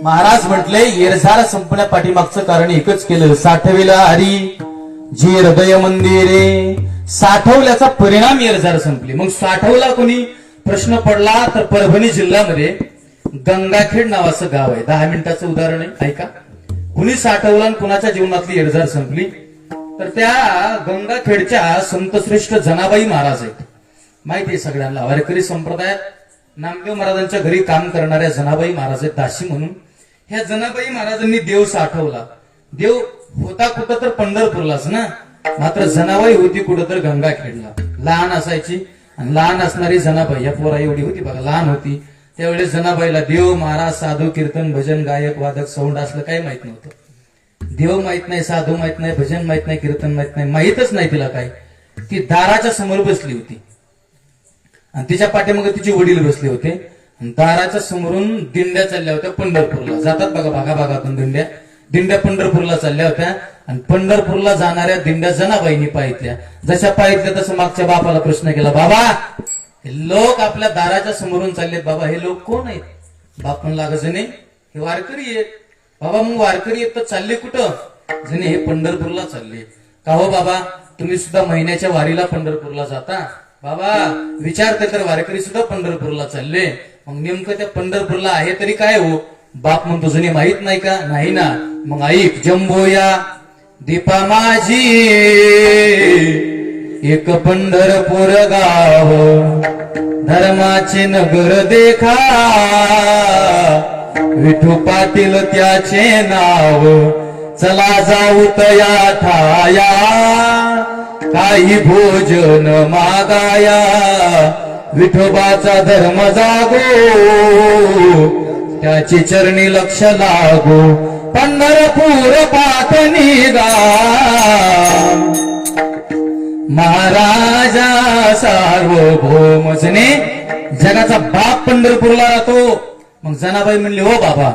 महाराज म्हटले येरझार संपण्या पाठीमागचं कारण एकच केलं साठविला हरी जी हृदय मंदिरे साठवल्याचा परिणाम येरझार संपली मग साठवला कोणी प्रश्न पडला तर परभणी जिल्ह्यामध्ये गंगाखेड नावाचं गाव आहे 10 मिनिटाचं उदाहरण आहे ऐका कुणी साठवला आणि कुणाच्या जीवनातली येरझार संपली तर त्या गंगाखेडच्या संतश्रेष्ठ जनाबाई महाराज आहेत माहिती आहे सगळ्यांना वारकरी संप्रदायात नामदेव महाराजांच्या घरी काम करणाऱ्या जनाबाई महाराज आहेत दासी म्हणून ह्या जनाबाई महाराजांनी देव साठवला देव होता कुठं तर पंढरपूरलाच ना मात्र जनाबाई होती कुठं तर गंगाखेडला लहान असायची आणि लहान असणारी जनाबाई या पोरा एवढी होती बघा लहान होती त्यावेळेस जनाबाईला देव महाराज साधू कीर्तन भजन गायक वादक सौंड असलं काही माहित नव्हतं देव माहित नाही साधू माहित नाही भजन माहित नाही कीर्तन माहित नाही माहितच नाही तिला काय ती दाराच्या समोर बसली होती आणि तिच्या पाठीमागे तिचे वडील बसले होते दाराच्या समोरून दिंड्या चालल्या होत्या पंढरपूरला जातात बघा भागाभागातून दिंड्या पंढरपूरला चालल्या होत्या आणि पंढरपूरला जाणाऱ्या दिंड्या जनाबाईंनी पाहितल्या जशा पाहितल्या तसं मागच्या बापाला प्रश्न केला बाबा हे लोक आपल्या दाराच्या समोरून चाललेत बाबा हे लोक कोण आहेत बाप म्हणला जणे हे वारकरी आहेत बाबा मग वारकरी आहेत तर चालले कुठं जणे हे पंढरपूरला चालले का हो बाबा तुम्ही सुद्धा महिन्याच्या वारीला पंढरपूरला जाता बाबा विचारते तर वारकरी सुद्धा पंढरपूरला चालले मग नेमकं त्या पंढरपूरला आहे तरी काय हो? बाप म्हणतो जुने माहित नाही का? नाही ना. मग ऐक, जंबोया दीपा माझी एक पंढरपूर गाव, धर्माचे नगर देखा, विठू पाटील त्याचे नाव, चला जाऊ तया ठाया, काही भोजन मागाया, विठोबाचा धर्म जागो, त्याची चरणी लक्ष लागो, पंढरपूर पाठणी गा, महाराजा सार्वभौमजने जगाचा बाप पंढरपूरला राहतो. मग जनाबाई म्हणली, हो बाबा,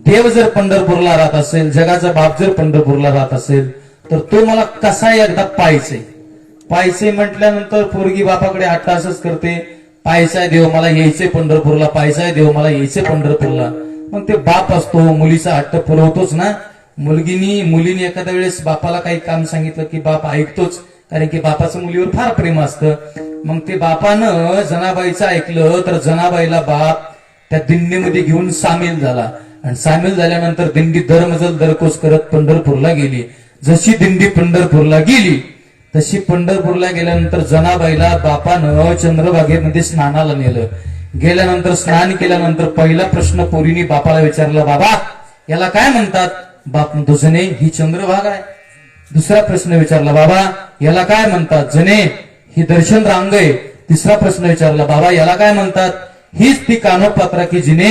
देव जर पंढरपूरला राहत असेल, जगाचा बाप जर पंढरपूरला राहत असेल, तर तो मला कसा एकदा पाहायचंय. पाहायचे म्हटल्यानंतर पोरगी बापाकडे 8 तासच करते, पाहायचाय देव मला यायचे पंढरपूरला, पाहायचाय देव मला यायचे पंढरपूरला. मग ते बाप असतो, मुलीचा हट्ट पुरवतोच ना. मुलीने एखाद्या वेळेस बापाला काही काम सांगितलं की बाप ऐकतोच, कारण की बापाचं मुलीवर फार प्रेम असतं. मग ते बापानं जनाबाईचं ऐकलं तर जनाबाईला बाप त्या दिंडीमध्ये घेऊन सामील झाला, आणि सामील झाल्यानंतर दिंडी दरमजल दरकोस करत पंढरपूरला गेली. जशी दिंडी पंढरपूरला गेली तशी पंढरपूरला गेल्यानंतर जनाबाईला बापानं चंद्रभागेमध्ये स्नानाला नेलं. गेल्यानंतर स्नान केल्यानंतर पहिला प्रश्न पोरीने बापाला विचारला, बाबा याला काय म्हणतात? बाप म्हणतो, जने ही चंद्रभाग आहे. दुसरा प्रश्न विचारला, बाबा याला काय म्हणतात? जने ही दर्शन रांग आहे. तिसरा प्रश्न विचारला, बाबा याला काय म्हणतात? हीच ती कानोपात्रा की जिने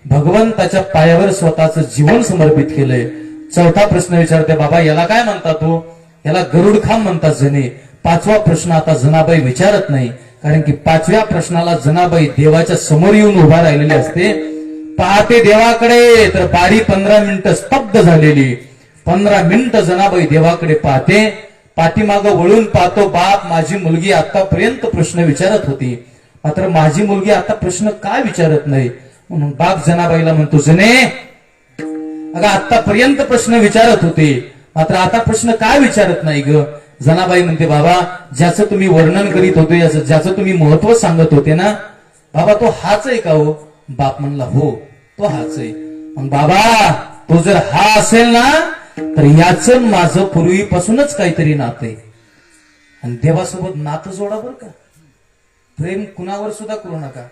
भगवंताच्या पायावर स्वतःचं जीवन समर्पित केलंय. चौथा प्रश्न विचारते, बाबा याला काय म्हणतात? तो याला गरुडखांब म्हणतात जने. पाचवा प्रश्न आता जनाबाई विचारत नाही, कारण की 5व्या प्रश्नाला जनाबाई देवाच्या समोर येऊन उभा राहिलेली असते. पाहते देवाकडे तर 12-15 मिनिटं स्तब्ध झालेली. 15 मिनिटं जनाबाई देवाकडे पाहते, पाठीमागं वळून पाहतो, बाप माझी मुलगी आतापर्यंत प्रश्न विचारत होती, मात्र माझी मुलगी आता प्रश्न काय विचारत नाही. म्हणून बाप जनाबाईला म्हणतो, जने अगं आतापर्यंत प्रश्न विचारत होते, मात्र आता प्रश्न काय विचारत नाही ग? जनाबाई म्हणते, बाबा ज्याचं तुम्ही वर्णन करीत होते, ज्याचं तुम्ही महत्व सांगत होते ना बाबा, तो हाच आहे का हो? बाप म्हणला, हो तो हाच आहे. मग बाबा तो जर हा असेल ना तर याचं माझं पूर्वीपासूनच काहीतरी नातं आहे. आणि देवासोबत नातं जोडा बरं का. प्रेम कुणावर सुद्धा करू नका,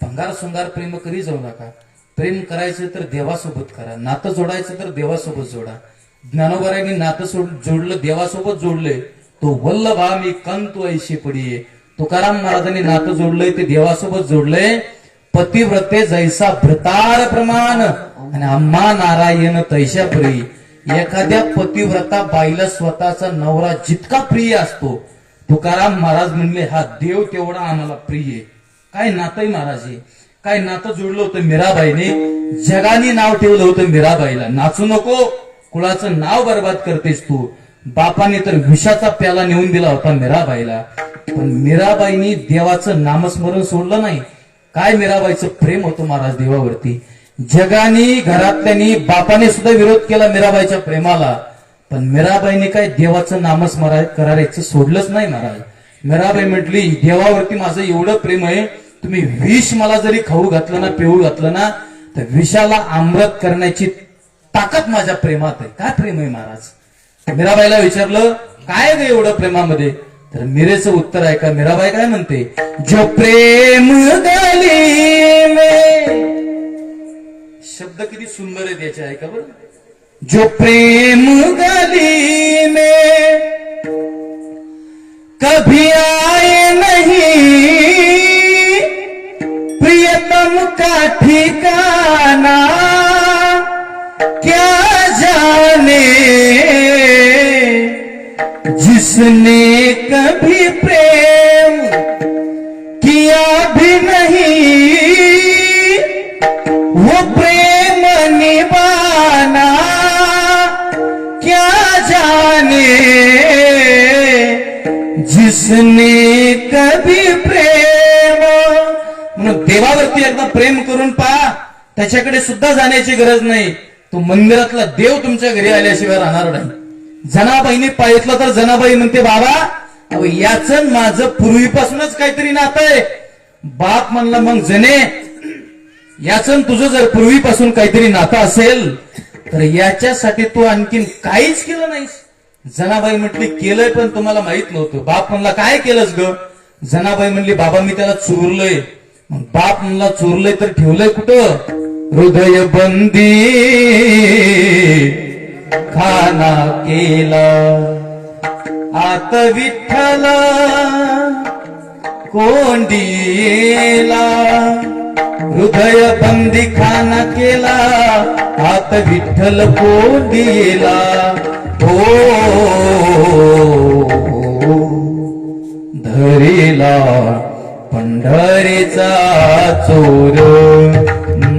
भंगार सुंगार प्रेम करी जाऊ नका. प्रेम करायचं तर देवासोबत करा, नातं जोडायचं तर देवासोबत जोडा. ज्ञानोबारांनी नातं जोडलं, देवासोबत जोडलंय, तो वल्लभा मी कंतु ऐशी पडिये. तुकाराम महाराजांनी नातं जोडलंय ते देवासोबत जोडलंय. पतिव्रते जैसा भ्रतार प्रमाण आणि आम्हा नारायण तैशा प्रिय. एखाद्या पतिव्रता बाईला स्वतःचा नवरा जितका प्रिय असतो, तुकाराम महाराज म्हणले हा देव तेवढा आम्हाला प्रिय. काय नातं महाराज, काय नातं जोडलं होतं मीराबाईने. जगाने नाव ठेवलं होतं मीराबाईला, नाचू नको, कुळाचं नाव बर्बाद करतेस तू. बापाने तर विषाचा प्याला नेऊन दिला होता मीराबाईला, पण मीराबाईनी देवाचं नामस्मरण सोडलं नाही. काय मीराबाईचं प्रेम होतं महाराज देवावरती. जगाने, घरातल्यानी, बापाने सुद्धा विरोध केला मीराबाईच्या प्रेमाला, पण मीराबाईने काय देवाचं नामस्मरण करायचं सोडलंच नाही महाराज. मीराबाई म्हटली, देवावरती माझं एवढं प्रेम आहे, तुम्ही विष मला जरी खाऊ घातलं ना, पिऊ घातलं ना, तर विषाला अमृत करण्याची ताकद माझ्या प्रेमात आहे. काय प्रेम आहे महाराज? मीराबाईला विचारलं, काय ग एवढं प्रेमामध्ये? तर मीरेचं उत्तर आहे का. मीराबाई काय म्हणते, जो प्रेम गली में, शब्द किती सुंदर आहे त्याचे, आहे का बरं. जो प्रेम गली में कभी आए नहीं, प्रियतम का ठिकाना क्या जाने, जिसने कभी प्रेम किया भी नहीं, वो प्रेम निभाना क्या जाने, जिसने कभी प्रेम. म्हणून देवावरती एकदा प्रेम करून पहा, त्याच्याकडे सुद्धा जाण्याची गरज नाही. तो मंदिरातला देव तुमच्या घरी आल्याशिवाय राहणार नाही. जनाबाईने पाहितलं तर जनाबाई म्हणते, बाबा याच माझं पूर्वीपासूनच काहीतरी नातं आहे. बाप म्हणला मग जने याचं तुझं जर पूर्वीपासून काहीतरी नातं असेल तर याच्यासाठी तू आणखीन काहीच केलं नाहीस. जनाबाई म्हटली केलंय पण तुम्हाला माहित नव्हतं. बाप म्हणला काय केलंस ग? जनाबाई म्हणली बाबा मी त्याला चोरलंय. मग बाप म्हणला चोरलंय तर ठेवलंय कुठं? हृदय बंदी खाना केला आत विठ्ठल कोंडीला. हृदय बंदी खाना केला आत विठ्ठल कोंडीला. हो धरेला पंढरीचा चोर,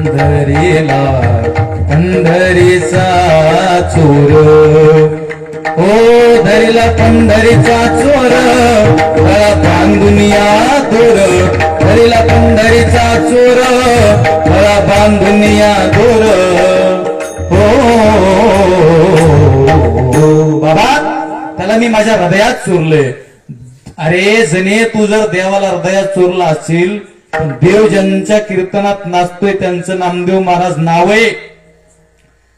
धरेला पंढरीचा चोर. ओ धरेला पंढरीचा चोर, गळा बांधून या दोर. धरेला पंढरीचा चोर, गळा बांधून या दोर. हो बाबा त्याला मी माझ्या हृदयात चोरले. अरे जने तू जर देवाला हृदयात चोरला असशील पण देव ज्यांच्या कीर्तनात नाचतोय त्यांचं नामदेव महाराज नाव आहे.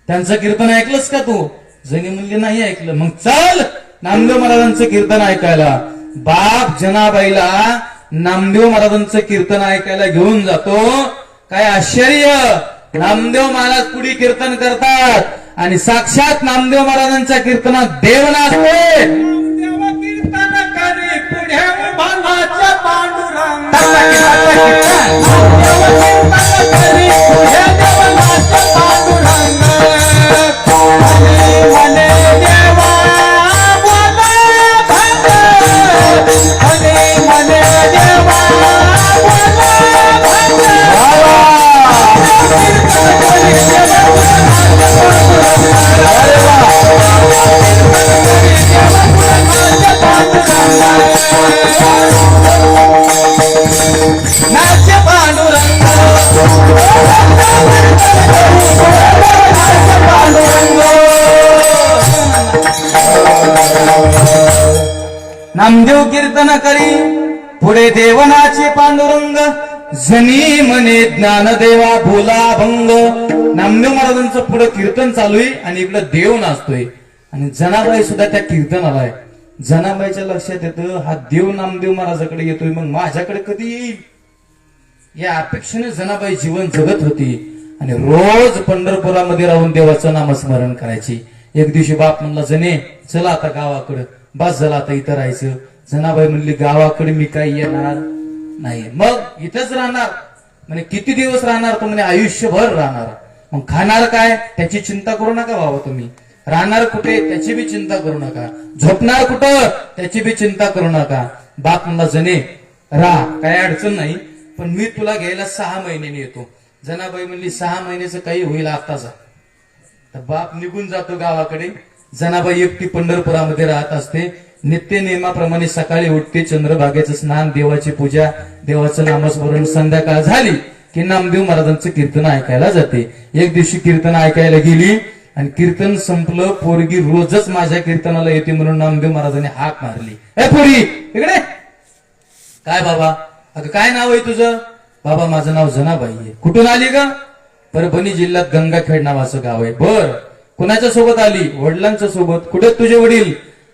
त्यांचं कीर्तन ऐकलंस का तू? जनी म्हणले नाही ऐकलं. मग चल नामदेव महाराजांचं कीर्तन ऐकायला. बाप जनाबाईला नामदेव महाराजांचं कीर्तन ऐकायला घेऊन जातो. काय आश्चर्य, नामदेव महाराज पुढे कीर्तन करतात आणि साक्षात नामदेव महाराजांच्या कीर्तनात देव नाचतोय. देव कीर्तन करी पुढे उभा नाच पांडुरंग. देव कीर्तन करी पुढे देव नाच पांडुरंग. मने देवा बोला भंग, मने देवा बोला भंग. नाच पांडुरंग, नामदेव कीर्तन करी पुढे देवनाचे पांडुरंग. जनी म्हणे ज्ञानदेवा बोला भंग. नामदेव महाराजांचं पुढे कीर्तन चालू आहे आणि इकडे देव नाचतोय आणि जनाबाई सुद्धा त्या कीर्तनाला आहे. जनाबाईच्या लक्षात येतं हा देव नामदेव महाराजाकडे येतोय, मग माझ्याकडे कधी येईल या अपेक्षेने जनाबाई जीवन जगत होती आणि रोज पंढरपुरामध्ये राहून देवाचं नामस्मरण करायची. एक दिवशी बाप म्हणला जने चला आता गावाकडे, बस झाला आता इथं राहायचं. जनाबाई म्हणली गावाकडे मी काही येणार नाही. मग इथंच राहणार म्हणजे किती दिवस राहणार? तो म्हणे आयुष्यभर राहणार. मग खाणार काय त्याची चिंता करू नका बाबा तुम्ही. राहणार कुठे त्याची बी चिंता करू नका. झोपणार कुठं त्याची बी चिंता करू नका. बाप म्हणला जने राहा काय अडचण नाही, पण मी तुला घ्यायला 6 महिन्याने येतो. जनाबाई म्हणली 6 महिन्याचं काही होईल आताचा. तर बाप निघून जातो गावाकडे. जनाबाई एकटी पंढरपुरामध्ये राहत असते. नित्य नियमाप्रमाणे सकाळी उठते, चंद्रभागेचं स्नान, देवाची पूजा, देवाचं नामस्मरण. संध्याकाळ झाली की नामदेव महाराजांचं कीर्तन ऐकायला जाते. एक दिवशी कीर्तन ऐकायला गेली आणि कीर्तन संपलं. पोरगी रोजच माझ्या कीर्तनाला येते म्हणून नामदेव महाराजांनी हाक मारली, ए पोरी इकडे. काय बाबा? अगं काय नाव आहे तुझं? बाबा माझं नाव जनाबाई आहे. कुठून आली का? परभणी जिल्ह्यात गंगाखेड नावाचं गाव आहे. बर कुणाच्या सोबत आली? वडिलांच्या सोबत. कुठे तुझे वडील?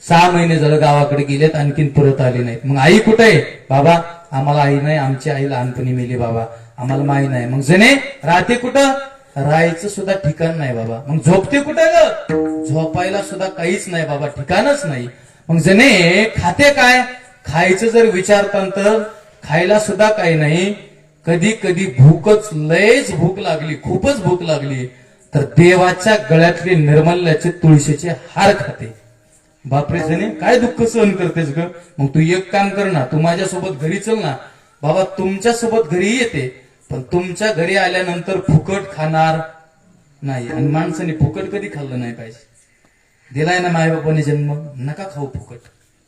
6 महिने झालं गावाकडे गेलेत, आणखीन परत आले नाहीत. मग आई कुठे आहे? बाबा आम्हाला आई नाही, आमची आई लहानपणी मेली बाबा, आम्हाला माही नाही. मग जने राहते कुठं? राहायचं सुद्धा ठिकाण नाही बाबा. मग झोपते कुठं ग? झोपायला सुद्धा काहीच नाही बाबा, ठिकाणच नाही. मग जने खाते काय? खायचं जर विचारता तर खायला सुद्धा काही नाही. कधी कधी भूकच, लयच भूक लागली, खूपच भूक लागली तर देवाच्या गळ्यातले निर्मल्याचे तुळशीचे हार खाते. बापरे जने काय दुःख सहन करतेस ग? मग तू एक काम कर ना, तू माझ्यासोबत घरी चल ना. बाबा तुमच्या सोबत घरी येते, पण तुमच्या घरी आल्यानंतर फुकट खाणार नाही. आणि माणसाने फुकट कधी खाल्लं नाही पाहिजे. दिलाय ना मायबापाने जन्म, नका खाऊ फुकट.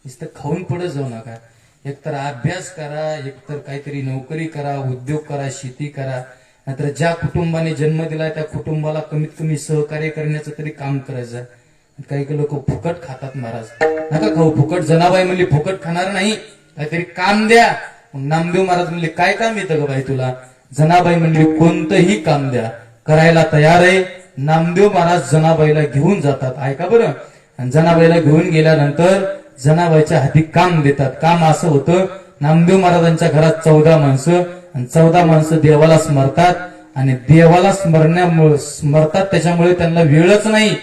नुसतं खाऊन पुढे जाऊ नका. एकतर अभ्यास करा, एकतर काहीतरी नोकरी करा, उद्योग करा, शेती करा. नाहीतर ज्या कुटुंबाने जन्म दिलाय त्या कुटुंबाला कमीत कमी सहकार्य करण्याचं तरी काम करायचं. काही काही लोक फुकट खातात महाराज. नका खाऊ फुकट. जनाबाई म्हणली फुकट खाणार नाही, काहीतरी काम द्या. मग नामदेव महाराज म्हणले काय काम येतं ग बाई तुला? जनाबाई म्हणली कोणतंही काम द्या, करायला तयार आहे. नामदेव महाराज जनाबाईला घेऊन जातात. ऐका बरं. आणि जनाबाईला घेऊन गेल्यानंतर जनाबाईच्या हाती काम देतात. काम असं होतं, नामदेव महाराजांच्या घरात 14 माणसं आणि 14 माणसं देवाला स्मरतात आणि देवाला स्मरतात त्याच्यामुळे त्यांना वेळच नाही.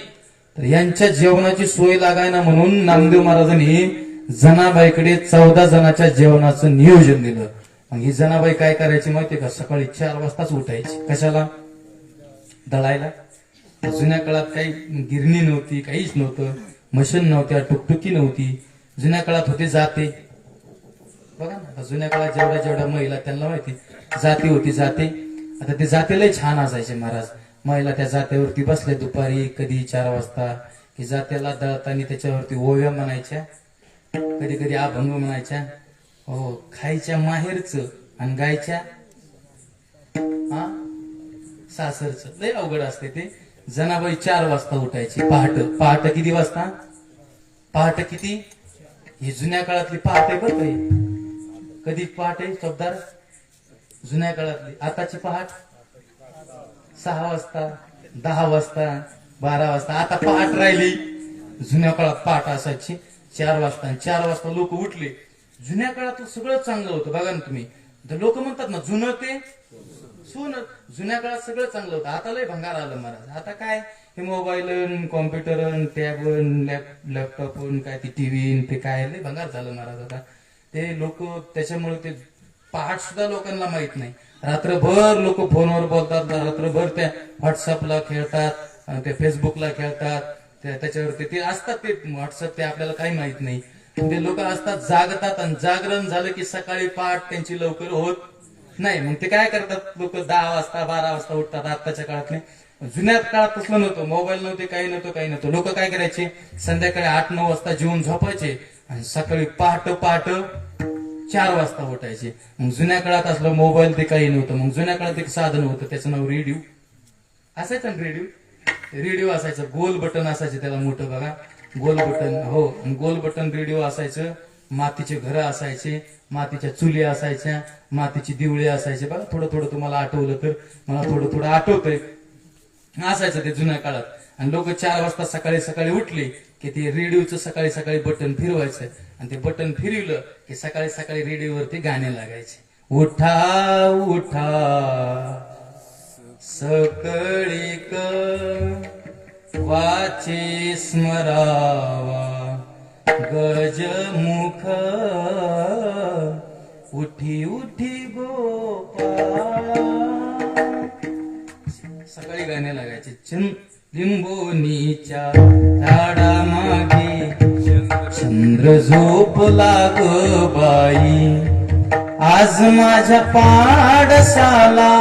तर यांच्या जेवणाची सोय लागायना म्हणून नामदेव महाराजांनी जनाबाईकडे 14 जणांच्या जेवणाचं नियोजन दिलं. मग ही जनाबाई काय करायची माहितीये का? सकाळी 4 वाजताच उठायची. कशाला? दळायला. जुन्या काळात काही गिरणी नव्हती, काहीच नव्हतं, मशीन नव्हत्या, टुकटुकी नव्हती. जुन्या काळात होते जाते. बघा ना, जुन्या काळात जेवढ्या जेवढ्या महिला त्यांना माहिती जाते होती. जाते आता ते जातेलाही छान असायचे महाराज. महिला त्या जात्यावरती बसल्या दुपारी कधी 4 वाजता की जात्याला दळताना त्याच्यावरती ओव्या म्हणायच्या, कधी कधी अभंग म्हणायच्या. हो, खायच्या माहेरच आणि गायच्या हा सासरचं. लय अवघड असते ते. जनाबाई 4 वाजता उठायची. पहाट किती वाजता? पहाट किती? ही जुन्या काळातली पहाट आहे बरं काही. कधी पहाट आहे चौकदार? जुन्या काळातली. आताची पहाट 6 वाजता, 10 वाजता, 12 वाजता. आता पहाट राहिली. जुन्या काळात पहाट असायची 4 वाजता. आणि 4 वाजता लोक उठले. जुन्या काळात सगळं चांगलं होतं. बघा ना तुम्ही, लोक म्हणतात ना जुनं ते सोनं. जुन्या काळात सगळं चांगलं होतं. आता लय भंगार आलं महाराज. आता काय हे मोबाईल, कॉम्प्युटर, टॅब, लॅपटॉप, काय ती टीव्ही, ते काय लय भंगार झालं महाराज. आता ते लोक त्याच्यामुळे ते पहाट सुद्धा लोकांना माहित नाही. रात्रभर लोक फोनवर बोलतात, रात्रभर त्या व्हॉट्सअपला खेळतात, त्या फेसबुकला खेळतात, त्याच्यावरती ते असतात. ते व्हॉट्सअप ते आपल्याला काही माहित नाही. ते लोक असतात जागतात आणि जागरण झालं की सकाळी पहाट त्यांची लवकर होत नाही. मग ते काय करतात लोक 10 वाजता 12 वाजता उठतात. आताच्या काळात नाही. जुन्या काळात तसलं नव्हतं. मोबाईल नव्हते, काही नव्हतं. लोक काय करायचे? संध्याकाळी 8-9 वाजता जेवून झोपायचे आणि सकाळी पहाट 4 वाजता उठायचे. मग जुन्या काळात असलं मोबाईल ते काही नव्हतं. मग जुन्या काळात एक साधन होतं, त्याचं नाव रेडिओ असायचं ना. रेडिओ असायचं, गोल बटन असायचं त्याला मोठं. बघा गोल बटन. हो, गोल बटन रेडिओ असायचं. मातीचे घरं असायचे, मातीच्या चुली असायच्या, मातीची दिवळे असायचे. बघा थोडं थोडं तुम्हाला आठवलं तर, मला थोडं थोडं आठवतंय. असायचं ते जुन्या काळात. आणि लोक 4 वाजता सकाळी सकाळी उठले की ते रेडिओचं सकाळी सकाळी बटन फिरवायचं आणि ते बटन फिरवलं की सकाळी सकाळी रेडिओवरती गाणे लागायचे. उठा उठा सकळीक वाचे स्मरावा गजमुख उठी उठी गोपाळ. सकाळी गाणे लागायचे. लिंबोनीच्या झाडा मागे चंद्र झोपला ग बाई, आज माझ्या पाडसाला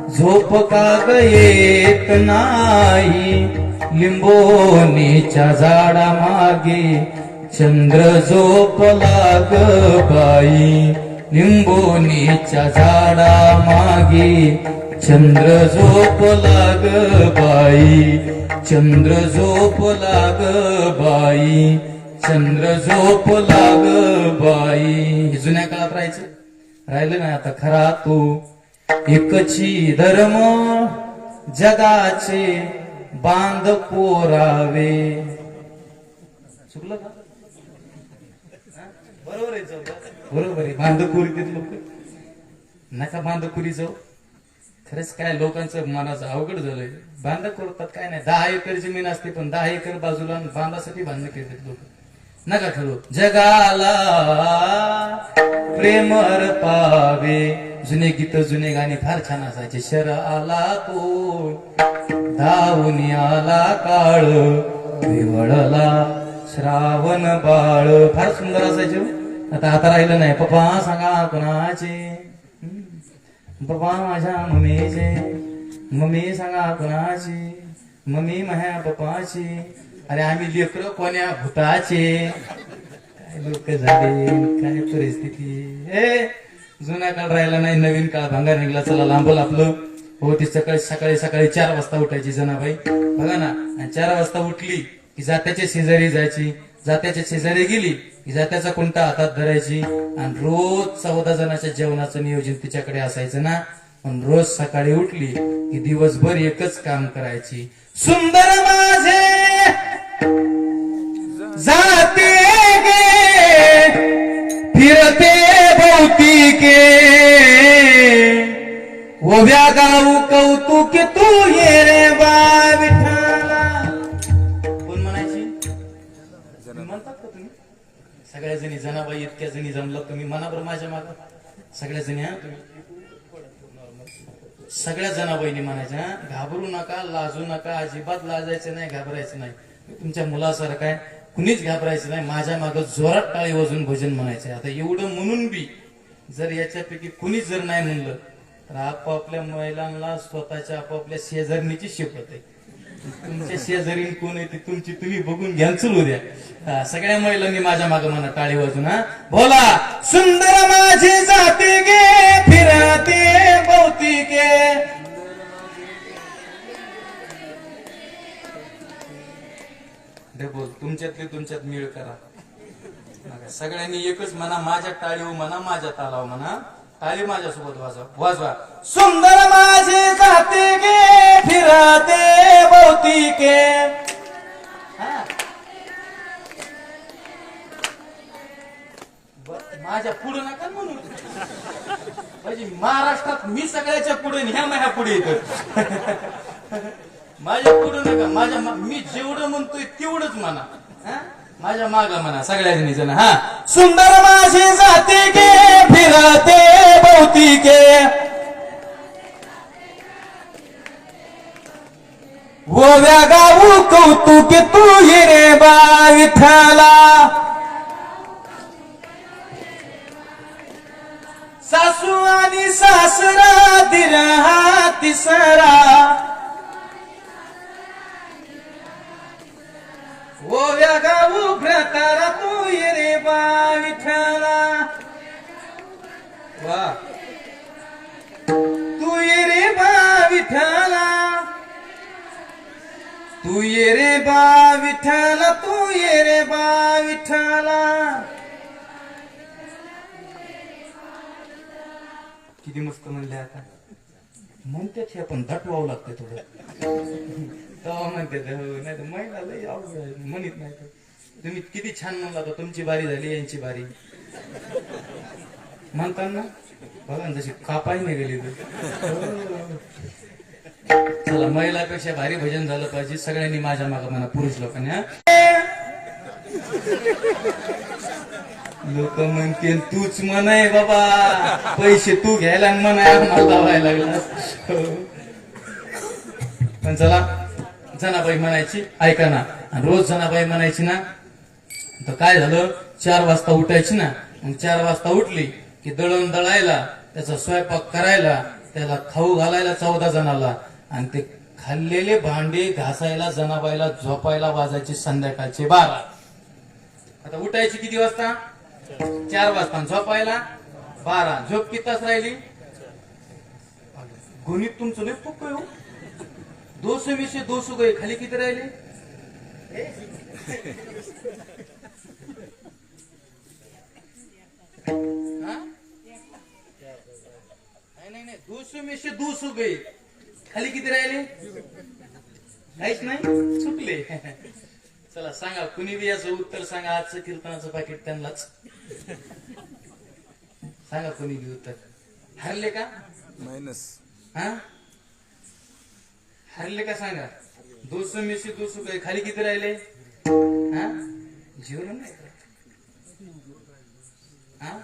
झोप का ग येत नाही. लिंबोनीच्या झाडा मागे चंद्र झोपला ग बाई, लिंबोनीच्या झाडा मागे चंद्र झोपला ग बाई, चंद्र झोपला ग बाई, चंद्र झोपला ग बाई. जुन्या काळात राहिलं नाही. आता खरा तो एकची धर्म जगाचे बांध पोरावे. चुकलं का? बरोबर आहे जाऊ. बरोबर आहे. बांधकुरी लोक नका बांधकुरी जाऊ. खरंच काय लोकांचं मनाचं अवघड झालंय. बांध करतात काय नाही. 10 एकर जमीन असते पण 10 एकर बाजूला बांधासाठी बांधणं केलेत लोक. नका खरं. जगाला प्रेमर पावे. जुने गीत जुने गाणे फार छान असायचे. शर आला तो धावून आला काळ, विवळला श्रावण बाळ. फार सुंदर असायचे. आता राहिलं नाही. पप्पा सांगा कोणाचे? पप्पा माझ्या मम्मीचे. मम्मी सांगा कोणाची? मम्मी माझ्या पप्पाची. अरे आम्ही लेकर कोण्या भूताचे. काय लोक झाले, काय परिस्थिती. जुन्या काळ राहिला नाही, नवीन काळ भांगार निघला. चला लांबल आपलं. हो, ती सकाळी 4 वाजता उठायची जनाबाई. बघा ना. 4 वाजता उठली की जात्याच्या शेजारी जायची. जात्याच्या शेजारी गेली की जात्याचा कुंटा हातात धरायची आणि रोज 14 जणांच्या जेवणाचं नियोजन तिच्याकडे असायचं ना. पण रोज सकाळी उठली की दिवसभर एकच काम करायची. सुंदर माझे जाते गे फिरते भोवतिके ओव्या गाऊ कौतुक तू ये रे बा विठ्ठला. कोण म्हणायची? म्हणतात का तुम्ही? सगळ्या जणी जनाबाई इतक्या जणी जमला तुम्ही म्हणा बरं माझ्या माग सगळ्या जणी. हा तुम्ही सगळ्या जनाबाईनी म्हणायच्या घाबरू नका, लाजू नका, अजिबात लाजायचं नाही, घाबरायचं नाही. तुमच्या मुलासारखं आहे, कुणीच घाबरायचं नाही. माझ्या माग जोरात टाळी वाजून भजन म्हणायचंय. आता एवढं म्हणून बी जर याच्यापैकी कुणीच जर नाही म्हणलं तर आपापल्या महिलांना स्वतःच्या आपापल्या शेजारणीची शपथ आहे. तुमच्या शेजारी कोण आहे ती तुमची तुम्ही बघून घ्या, चलू द्या. सगळ्या महिलांनी माझ्या माग म्हणा टाळी वाजून. हा बोला. सुंदर माझी जाते गे फिरते भोवतिके. बोल तुमच्यातली तुमच्यात मिळ करा. सगळ्यांनी एकच म्हणा, माझ्या टाळीव म्हणा, माझ्या तालाव म्हणा. टाळी माझ्यासोबत वाजवा वाजवा. सुंदर माझी जाते गे फिरते भोवतिके. माझ्या पुढे नका म्हणून म्हणजे महाराष्ट्रात मी सगळ्याच्या पुढे ह्या माझ्या पुढे येतो. माझ्या पुढे नका, माझ्या मी जेवढं म्हणतोय तेवढंच म्हणा. माझ्या माग म्हणा सगळ्या जणी जण. हा सुंदर माझी जाते गे फिरते भोवतिके ओव्या गाऊ कौतुक तू ये रे बा विठ्ठला. सासू आणि सासरा दिर हा तिसरा ओव्या गाऊ भ्रतारा तू ये रे बा विठ्ठला. वा तू ये रे बा विठ्ठला, तू ये रे बा विठ्ठला, तू ये रे बा विठ्ठला. किती मस्त म्हणले. आता म्हणतात हे पण दटवावं लागतं थोडं. तेव्हा म्हणते नाही तर महिला लई अवघड आहे, म्हणत नाही. तुम्ही किती छान म्हणला तर तुमची बारी झाली, यांची बारी म्हणताना बघा ना जशी कापाई नाही गेली. चला महिलापेक्षा भारी भजन झालं पाहिजे. सगळ्यांनी माझ्या मागं म्हणा, पुरुष लोकांनी. लोक म्हणते तूच म्हणाय बाबा, पैसे तू घ्यायला म्हणाय मला व्हायला लागला. पण चला जनाबाई म्हणायची ऐका ना. रोज जनाबाई म्हणायची ना तर काय झालं, 4 वाजता उठायची ना. मग 4 वाजता उठली की दळण दळायला, त्याचा स्वयंपाक करायला, त्याला खाऊ घालायला 14 जणाला, आणि ते खाल्लेले भांडे घासायला जनाबाईला झोपायला वाजायचे संध्याकाळचे 12. आता उठायची किती वाजता? 4 वाजता. झोपायला 12. झोप किती तास राहिली? गणित तुमचं लय पक्क हो. 200 गए खाली किती राहिले? नाही 200 गए खाली किती राहिले? काहीच नाही, चुकले. चला सांगा, कुणी बी याचं उत्तर सांगा. आजचं कीर्तनाचं पाकिट त्यांनाच सांगा. कुणी बी उत्तर. हरले का? मायनस. हा हरले का सांगा. 200 गए खाली किती राहिले? हा जेवण नाही. हा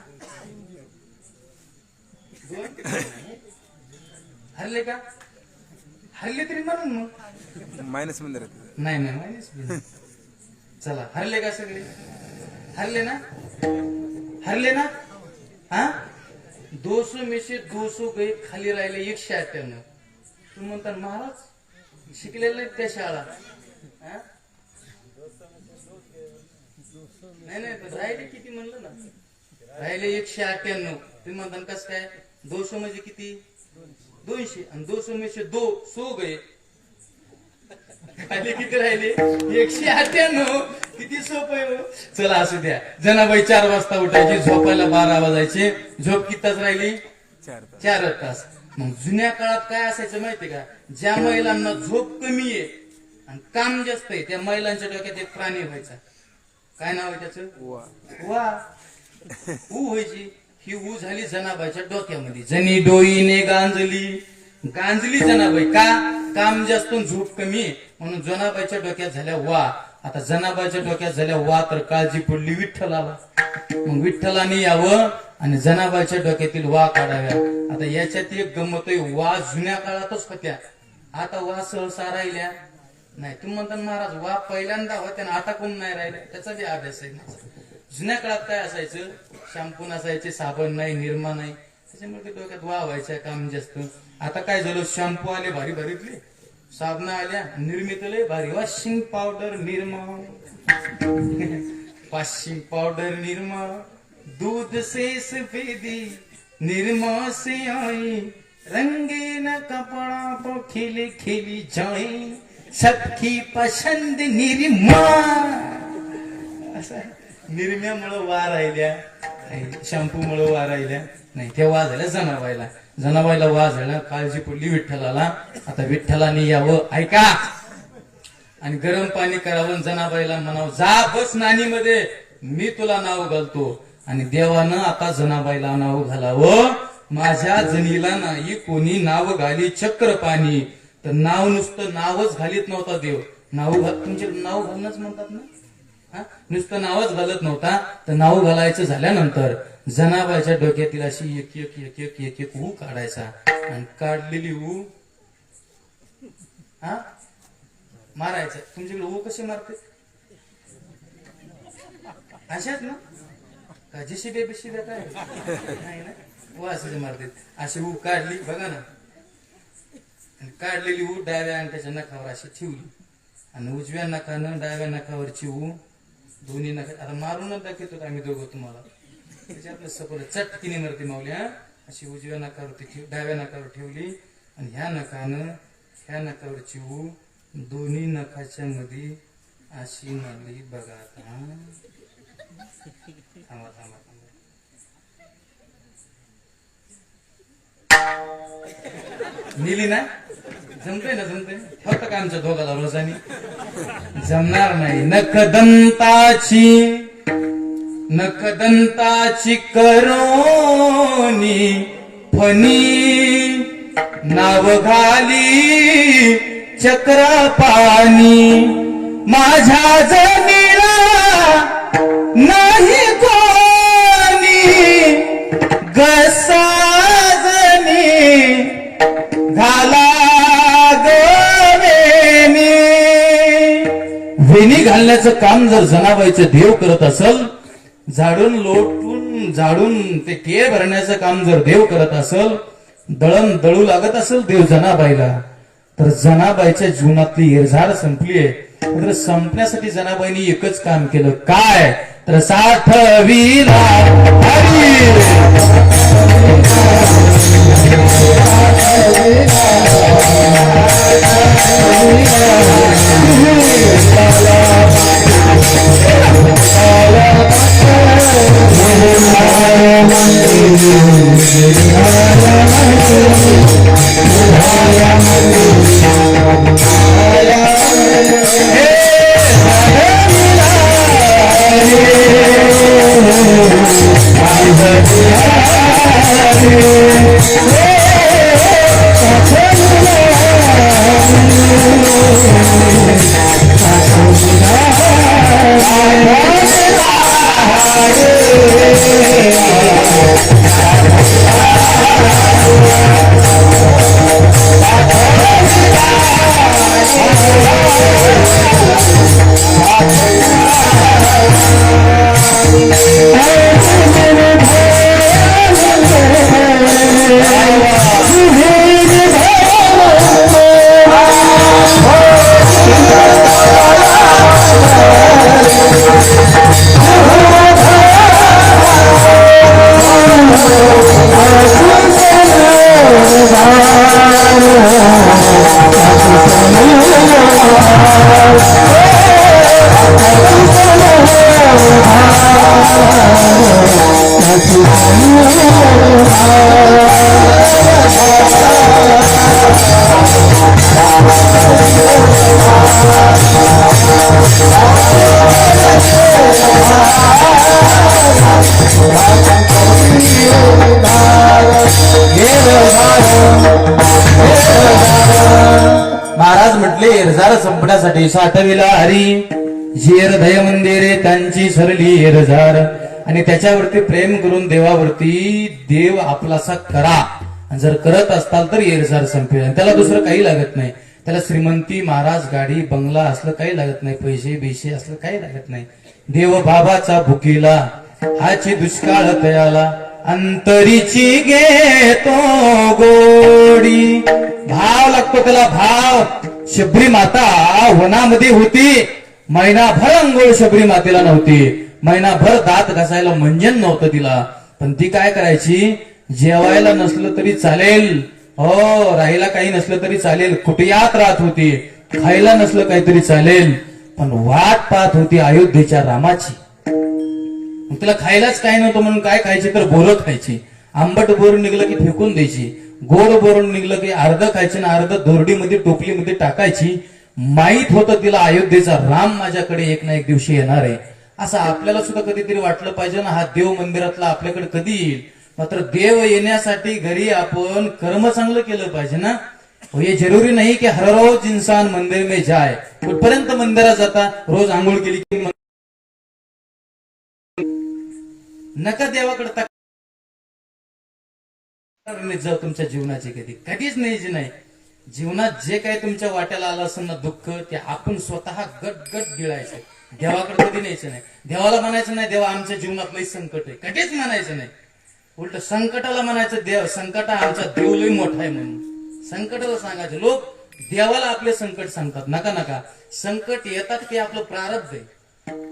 हरले का? हरले तरी म्हणून मग मायनस मध्ये राहते. नाही मायनस. चला हरले का सगळे? हरले ना? हरले ना? हा 200 गए खाली राहिले 198. तुम्ही म्हणता महाराज शिकलेले नाहीत त्या शाळा. नाही पण राहिले किती म्हणलं ना? राहिले 198. तुम्ही म्हणता कस काय? 200 म्हणजे किती? 200. आणि 200 गए खाली किती राहिले? 198. किती सोपं आहे हो. चला असू द्या. जनाबाई 4 वाजता उठायची, झोपायला 12 वाजायचे. झोप किती तास राहिली? 4 तास. मग जुन्या काळात काय असायचं माहितीये का? ज्या महिलांना झोप कमी आहे आणि काम जास्त आहे त्या महिलांच्या डोक्यात एक प्राणी व्हायचा. काय नाव आहे त्याचं? वा. ऊ व्हायची. ही ऊ झाली जनाबाईच्या डोक्यामध्ये. जनी डोईने गांजली जनाबाई. का? काम जास्त झोप कमी आहे म्हणून जनाबाईच्या डोक्यात झाल्या वा. आता जनाबाईच्या डोक्यात झाल्या वा तर काळजी पडली विठ्ठलाला. मग विठ्ठलाने यावं आणि जनाबाईच्या डोक्यातील वा काढाव्या. आता याच्यात एक गंमत आहे. वा जुन्या काळातच होत्या, आता वा सहसा राहिल्या नाही. तुम्ही म्हणता महाराज वा पहिल्यांदा होत्या आता कोण नाही राहिल्या. त्याचा बी अभ्यास आहे माझा. जुन्या काळात काय असायचं? शॅम्पू नसायचे, साबण नाही, निरमा नाही, त्याच्यामुळे ते डोक्यात वा व्हायचं काम जास्त. आता काय झालं? शॅम्पू आले भारी भारीतले, साबण आल्या, निर्मित लय भारी, washing powder, Nirma, washing powder, Nirma, दूध से सफेदी निरमा से आई, रंगीन कपड़ा पर खिली खिली जाए, सबकी पसंद निरमा. असं निरम्यामुळं वा राहिल्या, शॅम्पूमुळं वा राहिल्या नाही. त्या वा झाल्या जनाबाईला. जनाबाईला वा झाला, काळजी पडली विठ्ठलाला. आता विठ्ठलाने यावं ऐका आणि गरम पाणी करावं. जनाबाईला म्हणावं जा बस नानीमध्ये, मी तुला नाव घालतो. आणि देवानं आता जनाबाईला नाव घालावं. माझ्या जनीला नाही कोणी नाव घाली चक्र पाणी. तर नाव नुसतं नावच घालीत नव्हता देव. तुमचे नाव घालणंच म्हणतात ना. नुसतं नावच घालत नव्हता तर नाव घालायचं झाल्यानंतर जनाबाईच्या डोक्यातील अशी एक एक एक एक एक एक ऊ काढायचा. आणि काढलेली ऊ मारायचं. तुमच्याकडे ऊ कशी मारते? अशाच ना का? जेशिबे बिशिबे काय नाही ना, ऊ असे मारते. अशी ऊ काढली बघा ना, आणि काढलेली ऊ डाव्या अंगठ्याच्या नखावर अशी ठेवली आणि उजव्या नखानं डाव्या नखावरची ऊ दोन्ही नखा. आता मारूनच दाखवतो आम्ही दोघं तुम्हाला. त्याच्यातलं सपोर चटकीने मरते माऊली. अशी उजव्या नखावरती डाव्या नखावर ठेवली आणि ह्या नखानं ह्या नखावरची ऊ दोन्ही नखाच्या मध्ये अशी मारली बघा. आता थांबा थांबा थांबा. नेली ना? जमतंय ना? जमतंय. ठेवतं का आमच्या दोघाला रोजानी? जमणार नाही. नखदंताची करोनी फनी, नाव घाली चक्र पाणी, माझ्या जनीला नाही कोणी गसाजनी घाला वेणी. वेणी घालण्याचं काम जर जनाबाईचं देव करत असल, झाडून लोटून झाडून ते केळ भरण्याचं काम जर देव करत असल, दळण दळू लागत असेल देव जनाबाईला, तर जनाबाईच्या जीवनातली इरझार संपलीये. तर संपण्यासाठी जनाबाईंनी एकच काम केलं. काय? तर साठविला हरी. पाटासाठी साठविला हरी झेर दय मंदिरे त्यांची सरली एरझार. आणि त्याच्यावरती प्रेम करून देवावरती देव आपलासा करा. आणि जर करत असताल तर एरझार संपेल. आणि त्याला दुसरं काही लागत नाही. त्याला श्रीमंती महाराज गाडी बंगला असलं काही लागत नाही. पैसे बिशे असलं काही लागत नाही. देव बाबाचा भुकीला हाची दुष्काळ तयाला अंतरीची घेतो गोडी. भाव लागतो त्याला भाव. शबरी माता वनामध्ये होती. महिनाभर अंघोळ शबरी मातेला नव्हती. महिनाभर दात घासायला मंजन नव्हतं तिला. पण ती काय करायची, जेवायला नसलं तरी चालेल, हो राहायला काही नसलं तरी चालेल, कुटियात राहत होती. खायला नसलं काहीतरी चालेल, पण वाट पाहत होती अयोध्येच्या रामाची. मग तिला खायलाच काय नव्हतं म्हणून काय खायची तर बोरं खायची. आंबट बोर निघलं की फेकून द्यायची. गोड बोर निघलं की अर्ध खायची ना अर्ध दोरडीमध्ये टोपलीमध्ये टाकायची. माहित होतं तिला अयोध्येचा राम माझ्याकडे एक ना एक दिवशी येणार आहे. असं आपल्याला सुद्धा कधीतरी वाटलं पाहिजे ना, हा देव मंदिरातला आपल्याकडे कधी येईल. मात्र देव येण्यासाठी घरी आपण कर्म चांगलं केलं पाहिजे ना. हे जरुरी नाही की हर रोज इंसान मंदिर में जाए. कुठपर्यंत मंदिरात जाता, रोज आंघोळ केली की नका देवाकडे जाऊ. तुमच्या जीवनाची कधीच न्यायची नाही. जीवनात जे काही तुमच्या वाट्याला आलं असेल ना दुःख, ते आपण स्वतः गट गट गिळायचं. देवाकडे कधी न्यायचं नाही. देवाला म्हणायचं नाही देवा आमच्या जीवनात लई संकट आहे, कधीच म्हणायचं नाही. उलट संकटाला म्हणायचं देव संकट आमचा देव लई मोठा आहे म्हणून. संकटाला सांगायचं. लोक देवाला आपले संकट सांगतात. नका नका. संकट येतात ते आपलं प्रारब्ध आहे,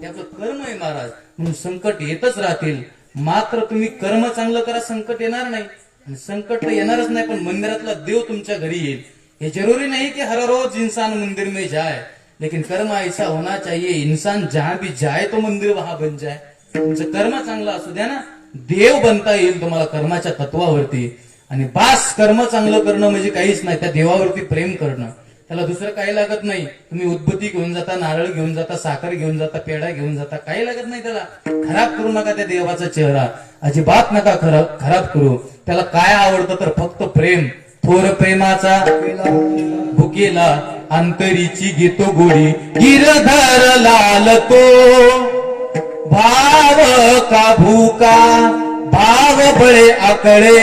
ते आपलं कर्म आहे महाराज. म्हणून संकट येतच राहतील. मात्र तुम्ही कर्म चांगलं करा, संकट येणार नाही. आणि संकट तर येणारच नाही, पण मंदिरातला देव तुमच्या घरी येईल. ये जरूरी नहीं कि हर रोज इंसान मंदिर में जाए, लेकिन कर्म ऐसा होना चाहिए इंसान जहां भी जाए तो मंदिर वहां बन जाए. तुमचं कर्म चांगलं असू द्या ना, देव बनता येईल तुम्हाला कर्माच्या तत्वावरती. आणि बास कर्म चांगलं करणं म्हणजे काहीच नाही, त्या देवावरती प्रेम करणं. त्याला दुसरं काही लागत नाही. तुम्ही उद्बत्ती घेऊन जाता, नारळ घेऊन जाता, साखर घेऊन जाता, पेढा घेऊन जाता, काही लागत नाही. त्याला खराब करू नका त्या देवाचा चेहरा, अजिबात नका खराब करू. त्याला काय आवडतं तर फक्त प्रेम. थोर प्रेमाचा भुकेला अंतरीची घेतो गोडी. गिरधर लाल तो भाव का भूका, भाव बळे आकळे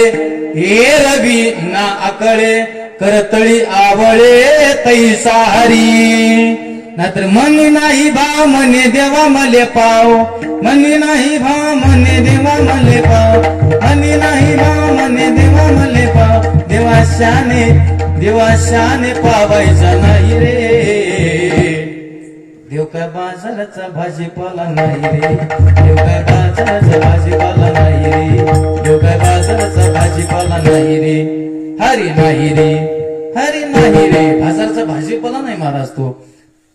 एरवी ना आकळे, करतळी आवळे तैसा हरी. नाहीतर मनी नाही भाव म्हणे देवा मले पाव, मनी नाही भाव म्हणे देवा मले पाव, मनी नाही भाव म्हणे देवा मले पाव. देवाशाने पावायचा नाही रे. देव काय बाजाराचा भाजीपाला नाही रे. देव काय बाजाराचा भाजीपाला नाही रे. देव काय बाजाराचा भाजीपाला नाही रे. हरी नाही रे, हरी नाही रे. बाजाराचा भाजीपाला नाही महाराज तो.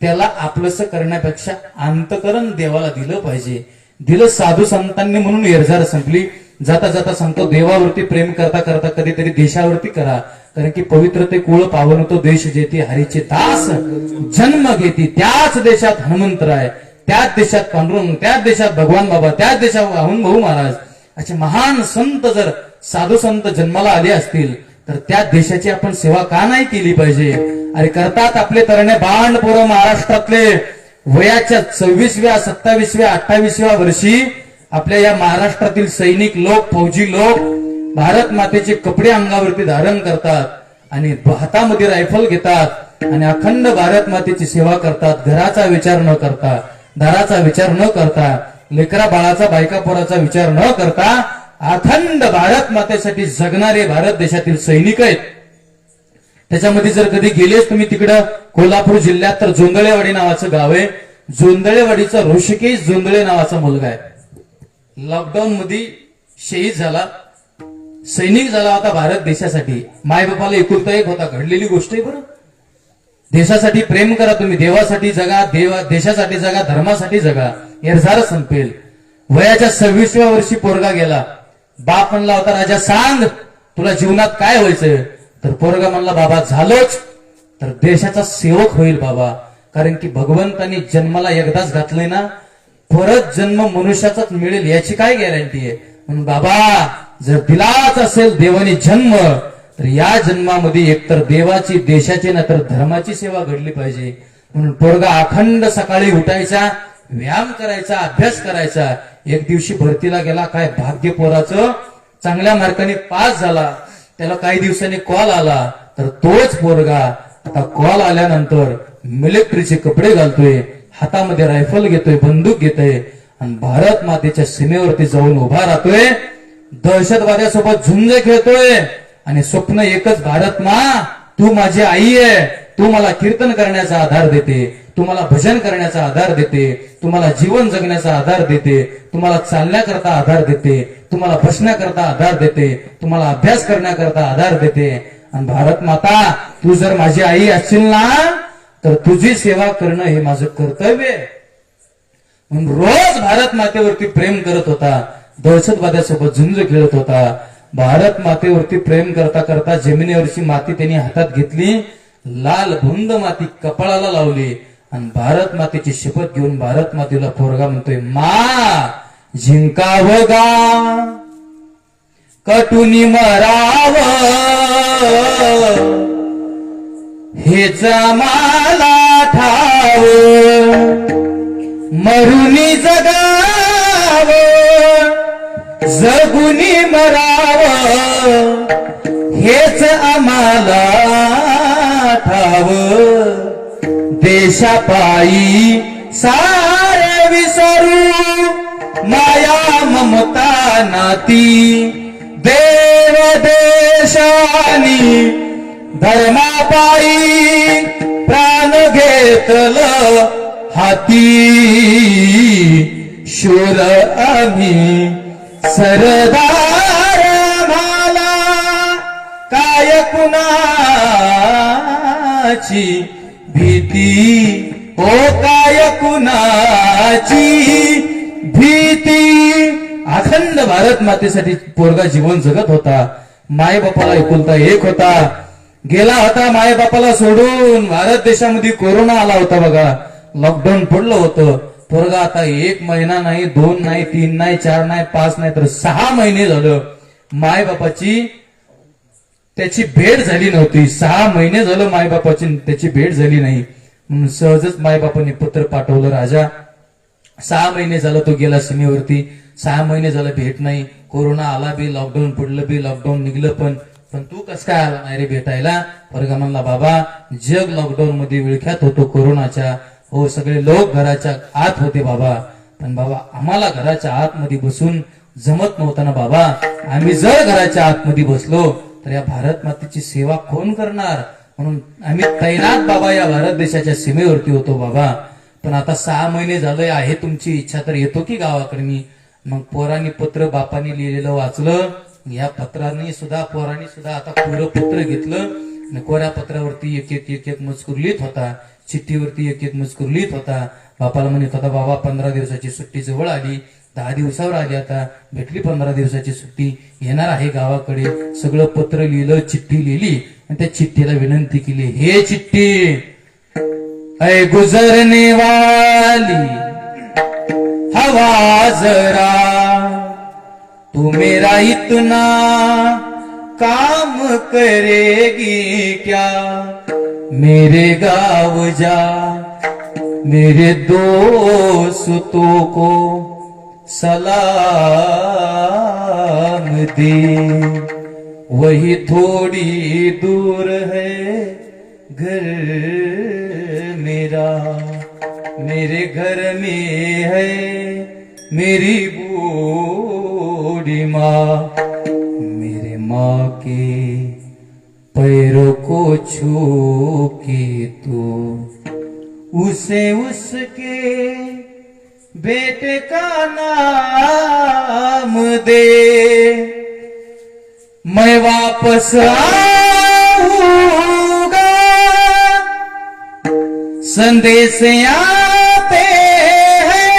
त्याला आपलंस करण्यापेक्षा अंतकरण देवाला दिलं पाहिजे. दिलं साधू संतांनी म्हणून एरझार संपली. जाता जाता सांगतो देवावरती प्रेम करता करता कधीतरी देशावरती करा. कारण की पवित्र ते कुळ पावन तो देश जेथे हरीचे दास जन्म घेती. त्याच देशात हनुमंतराय, त्याच देशात पांडुरंग, त्याच देशात भगवान बाबा, त्याच देशात वाहून भाऊ महाराज असे महान संत जर साधू संत जन्माला आले असतील तर त्या देशाची आपण सेवा का नाही केली पाहिजे. अरे करतात आपले तरणे बांड पोरं महाराष्ट्रातले वयाच्या 26व्या 27व्या 28व्या वर्षी आपल्या या महाराष्ट्रातील सैनिक लोक, फौजी लोक भारत मातेचे कपडे अंगावरती धारण करतात आणि हातामध्ये रायफल घेतात आणि अखंड भारत मातेची सेवा करतात. घराचा विचार न करता, दाराचा विचार न करता, लेकरा बाळाचा बायका पोराचा विचार न करता अखंड भारत मातेसाठी जगणारे भारत देशातील सैनिक आहेत. त्याच्यामध्ये जर कधी गेलेच तुम्ही तिकडं कोल्हापूर जिल्ह्यात तर जोंदळेवाडी नावाचं गाव आहे. जोंदळेवाडीचा ऋषिकेश जोंदळे नावाचा मुलगा आहे. लॉकडाऊन मध्ये शहीद झाला, सैनिक झाला होता भारत देशासाठी. मायबापाला एकुलता एक होता. घडलेली गोष्ट आहे बरं. देशासाठी प्रेम करा तुम्ही, देवासाठी जगा, देशासाठी जगा, धर्मासाठी जगा. एरझार संपेल. वयाच्या 26व्या वर्षी पोरगा गेला. बाप म्हणला होता राजा सांग तुला जीवनात काय व्हायचंय. तर पोरगा म्हणला बाबा झालोच तर देशाचा सेवक होईल बाबा. कारण की भगवंतानी जन्माला एकदाच घातलंय ना, परत जन्म मनुष्याचाच मिळेल याची काय गॅरंटी आहे. म्हणून बाबा जर दिलाच असेल देवाने जन्म तर या जन्मामध्ये एकतर देवाची, देशाची ना तर धर्माची सेवा घडली पाहिजे. म्हणून पोरगा अखंड सकाळी उठायचा, व्यायाम करायचा, अभ्यास करायचा. एक दिवशी भरतीला गेला, काय भाग्य पोराचं, चांगल्या मार्काने पास झाला. त्याला काही दिवसांनी कॉल आला, तर तोच पोरगा आता कॉल आल्यानंतर मिलिटरीचे कपडे घालतोय, हातामध्ये रायफल घेतोय, बंदूक घेतोय आणि भारत मातेच्या सीमेवरती जाऊन उभा राहतोय, दहशतवाद्यासोबत झुंज खेळतोय. आणि स्वप्न एकच, भारत मा तू माझी आई आहे, तू मला कीर्तन करण्याचा आधार देते, तू मला भजन करण्याचा आधार देते, तू मला जीवन जगण्याचा आधार देते, तुम्हाला चालण्याकरता आधार देते, तुम्हाला बसण्याकरता आधार देते, तुम्हाला अभ्यास करण्याकरता आधार देते. आणि भारत माता तू जर माझी आई असशील ना, तर तुझी सेवा करणं हे माझं कर्तव्य आहे. म्हणून रोज भारत मातेवरती प्रेम करत होता, दहशतवाद्यासोबत झुंज खेळत होता. भारत मातेवरती प्रेम करता करता जमिनीवरची माती त्यांनी हातात घेतली, लाल भुंद माती कपाळाला लावली आणि भारत मातेची शपथ घेऊन भारत मातेला पोरगा म्हणतोय, मा जिंकाव गा कटुनी मराव हेच मला ठाव, मरुनी जगाव जगुनी मराव हेच आम्हाला ठाव. देशापायी सारे विसरू माया ममता नाती, देव देशानी धर्मापायी प्राण घेतलं हाती. शूर आम्ही सरदार आम्हाला काय कुणाची भीती, ओ काय कुणाची भीती. अखंड भारत मातेसाठी पोरगा जीवन जगत होता. माय बापाला एकुलता एक होता, गेला होता माय बापाला सोडून. भारत देशामध्ये कोरोना आला होता बघा, लॉकडाऊन पडलं होतं. पोरगा आता 1 महिना नाही, 2 नाही, 3 नाही, 4 नाही, 5 नाही, तर 6 महिने झालं माय बापाची त्याची भेट झाली नव्हती. 6 महिने झालं माय बापाची त्याची भेट झाली नाही. म्हणून सहजच माय बापाने पत्र पाठवलं, राजा 6 महिने झालं तो गेला सीमेवरती, 6 महिने झालं भेट नाही. कोरोना आला बी, लॉकडाऊन पडलं बी, लॉकडाऊन निघलं पण तू कस काय आला नाही रे भेटायला. पोरगा म्हणला, बाबा जग लॉकडाऊन मध्ये विळख्यात होतो कोरोनाच्या, हो सगळे लोक घराच्या आत होते बाबा, पण बाबा आम्हाला घराच्या आतमध्ये बसून जमत नव्हतं ना बाबा. आम्ही जर घराच्या आतमध्ये बसलो तर या भारत मातेची सेवा कोण करणार. म्हणून आम्ही तैनात बाबा या भारत देशाच्या सीमेवरती होतो बाबा. पण आता 6 महिने झालंय, आहे तुमची इच्छा तर येतो की गावाकडे मी. मग पोरांनी पत्र बापांनी लिहिलेलं वाचलं. या पत्रांनी सुद्धा पोरांनी सुद्धा आता पुरं पत्र घेतलं आणि कोऱ्या पत्रावरती एक एक मजकूर लिहित होता, चिठ्ठीवरती एक मजकूर लिहित होता. बापाला म्हणत होता, बाबा 15 दिवसाची सुट्टी जवळ आली, 10 दिवसावर आली, आता भेटली 15 दिवसाची सुट्टी, येणार आहे गावाकडे. सगळं पत्र लिहिलं, चिठ्ठी लिहिली आणि त्या चिठ्ठीला विनंती केली, हे चिठ्ठी ऐ गुजरने वाली हवा जरा, तू मेरा इतना काम करेगी क्या. मेरे गाँव जा, मेरे दोस्तों को सलाम दे. वही थोड़ी दूर है घर मेरा, मेरे घर में है मेरी बूढ़ी माँ. मेरे माँ के पैरों को छू के तू उसे उसके बेटे का नाम दे. मैं वापस आऊंगा, संदेश आते हैं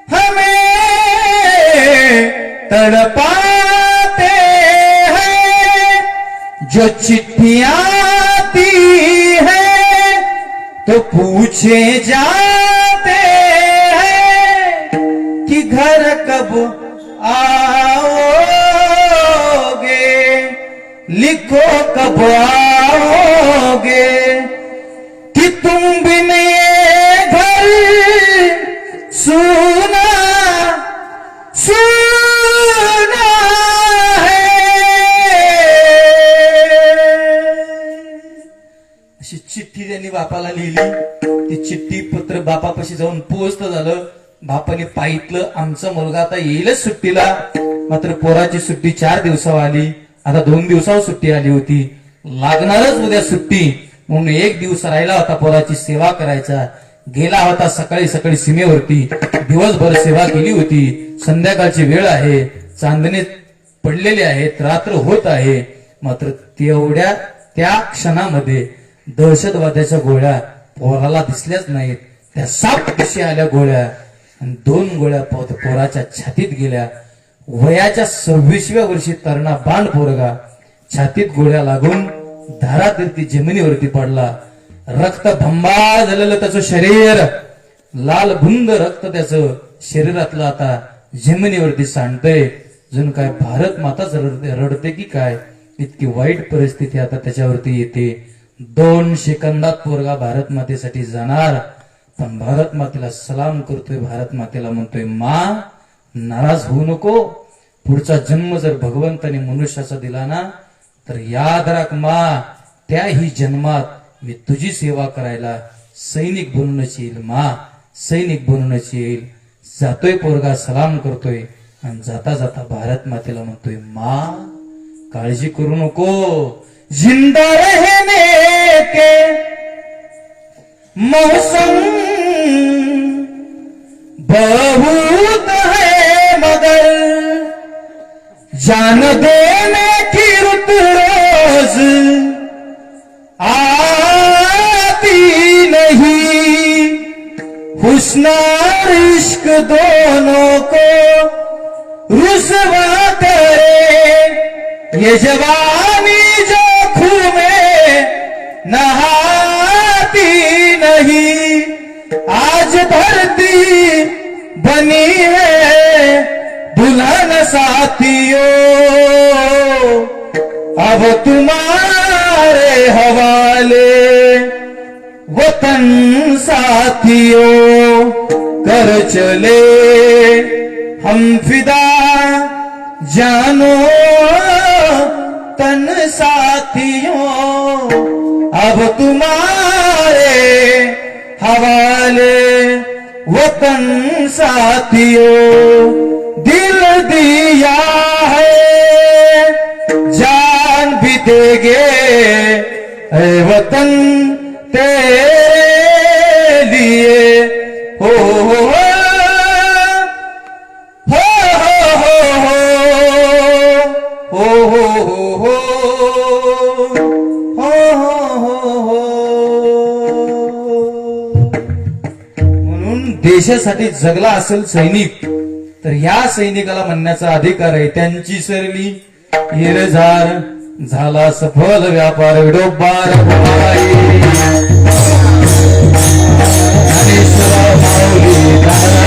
हमें तड़पाते हैं. जो चिट्ठियां आती है तो पूछे जाते हैं कि घर कब आओगे, लिखो कब आओगे, कि तुम सुना सुना है. अशी चिठ्ठी त्यांनी बापाला लिहिली. ती चिठ्ठी पत्र बापापाशी जाऊन पोहोचत झालं. बापाने पाहितलं आमचा मुलगा आता येईलच सुट्टीला. मात्र पोराची सुट्टी 4 दिवसावर आली. आता 2 दिवसावर सुट्टी आली होती. लागणारच उद्या सुट्टी म्हणून 1 दिवस राहिला होता पोराची सेवा करायचा. गेला होता सकाळी सकाळी सीमेवरती. दिवसभर सेवा केली होती. संध्याकाळची वेळ आहे. चांदणे पडलेले आहेत. रात्र होत आहे. मात्र तेवढ्या त्या क्षणामध्ये दहशतवाद्याच्या गोळ्या पोराला दिसल्याच नाहीत. त्या 7 दिशे आल्या गोळ्या आणि 2 गोळ्या पोराच्या छातीत गेल्या. वयाच्या 26व्या वर्षी तरणा बाण पोरगा छातीत गोळ्या लागून धारातीर्थी जमिनीवरती पडला. रक्त भंबाळ झालेलं त्याचं शरीर, लाल बुंद रक्त त्याचं शरीरातलं आता जमिनीवरती सांडतंय. जणू काय भारत माताच रडते की काय, इतकी वाईट परिस्थिती आता त्याच्यावरती येते. 2 सेकंदात पोरगा भारत मातेसाठी जाणार. पण भारत मातेला सलाम करतोय. भारत मातेला म्हणतोय, मा नाराज होऊ नको. पुढचा जन्म जर भगवंताने मनुष्याचा दिला ना तर याद राख मा, त्याही जन्मात मी तुझी सेवा करायला सैनिक बनूनच येईल मा, सैनिक बनूनच येईल. जातोय पोरगा, सलाम करतोय आणि जाता जाता भारत मातेला म्हणतोय, मा काळजी करू नको. जिंदा रहने के मौसम बहुत है मगर जान देने की रुत रोज आती नहीं. हुस्न और इश्क दोनों को रुसवा करे ये जवानी जो खून में नहाती नहीं. आज धरती बनी है दुल्हन साथियों, अब तुम्हारे हवाले वतन साथियों. कर चले हम फिदा जानो तन साथियों, अब तुम्हारे हवाले वतन साथियों. दिल दिया है जान भी देंगे ऐ वतन तेरे लिए. हो हो हो देशासाठी जगला असेल सैनिक तर या सैनिकाला म्हणण्याचा अधिकार आहे. त्यांची सरली येरझार झाला सफल व्यापार विडोबार ज्ञानेश्वर माऊली दादा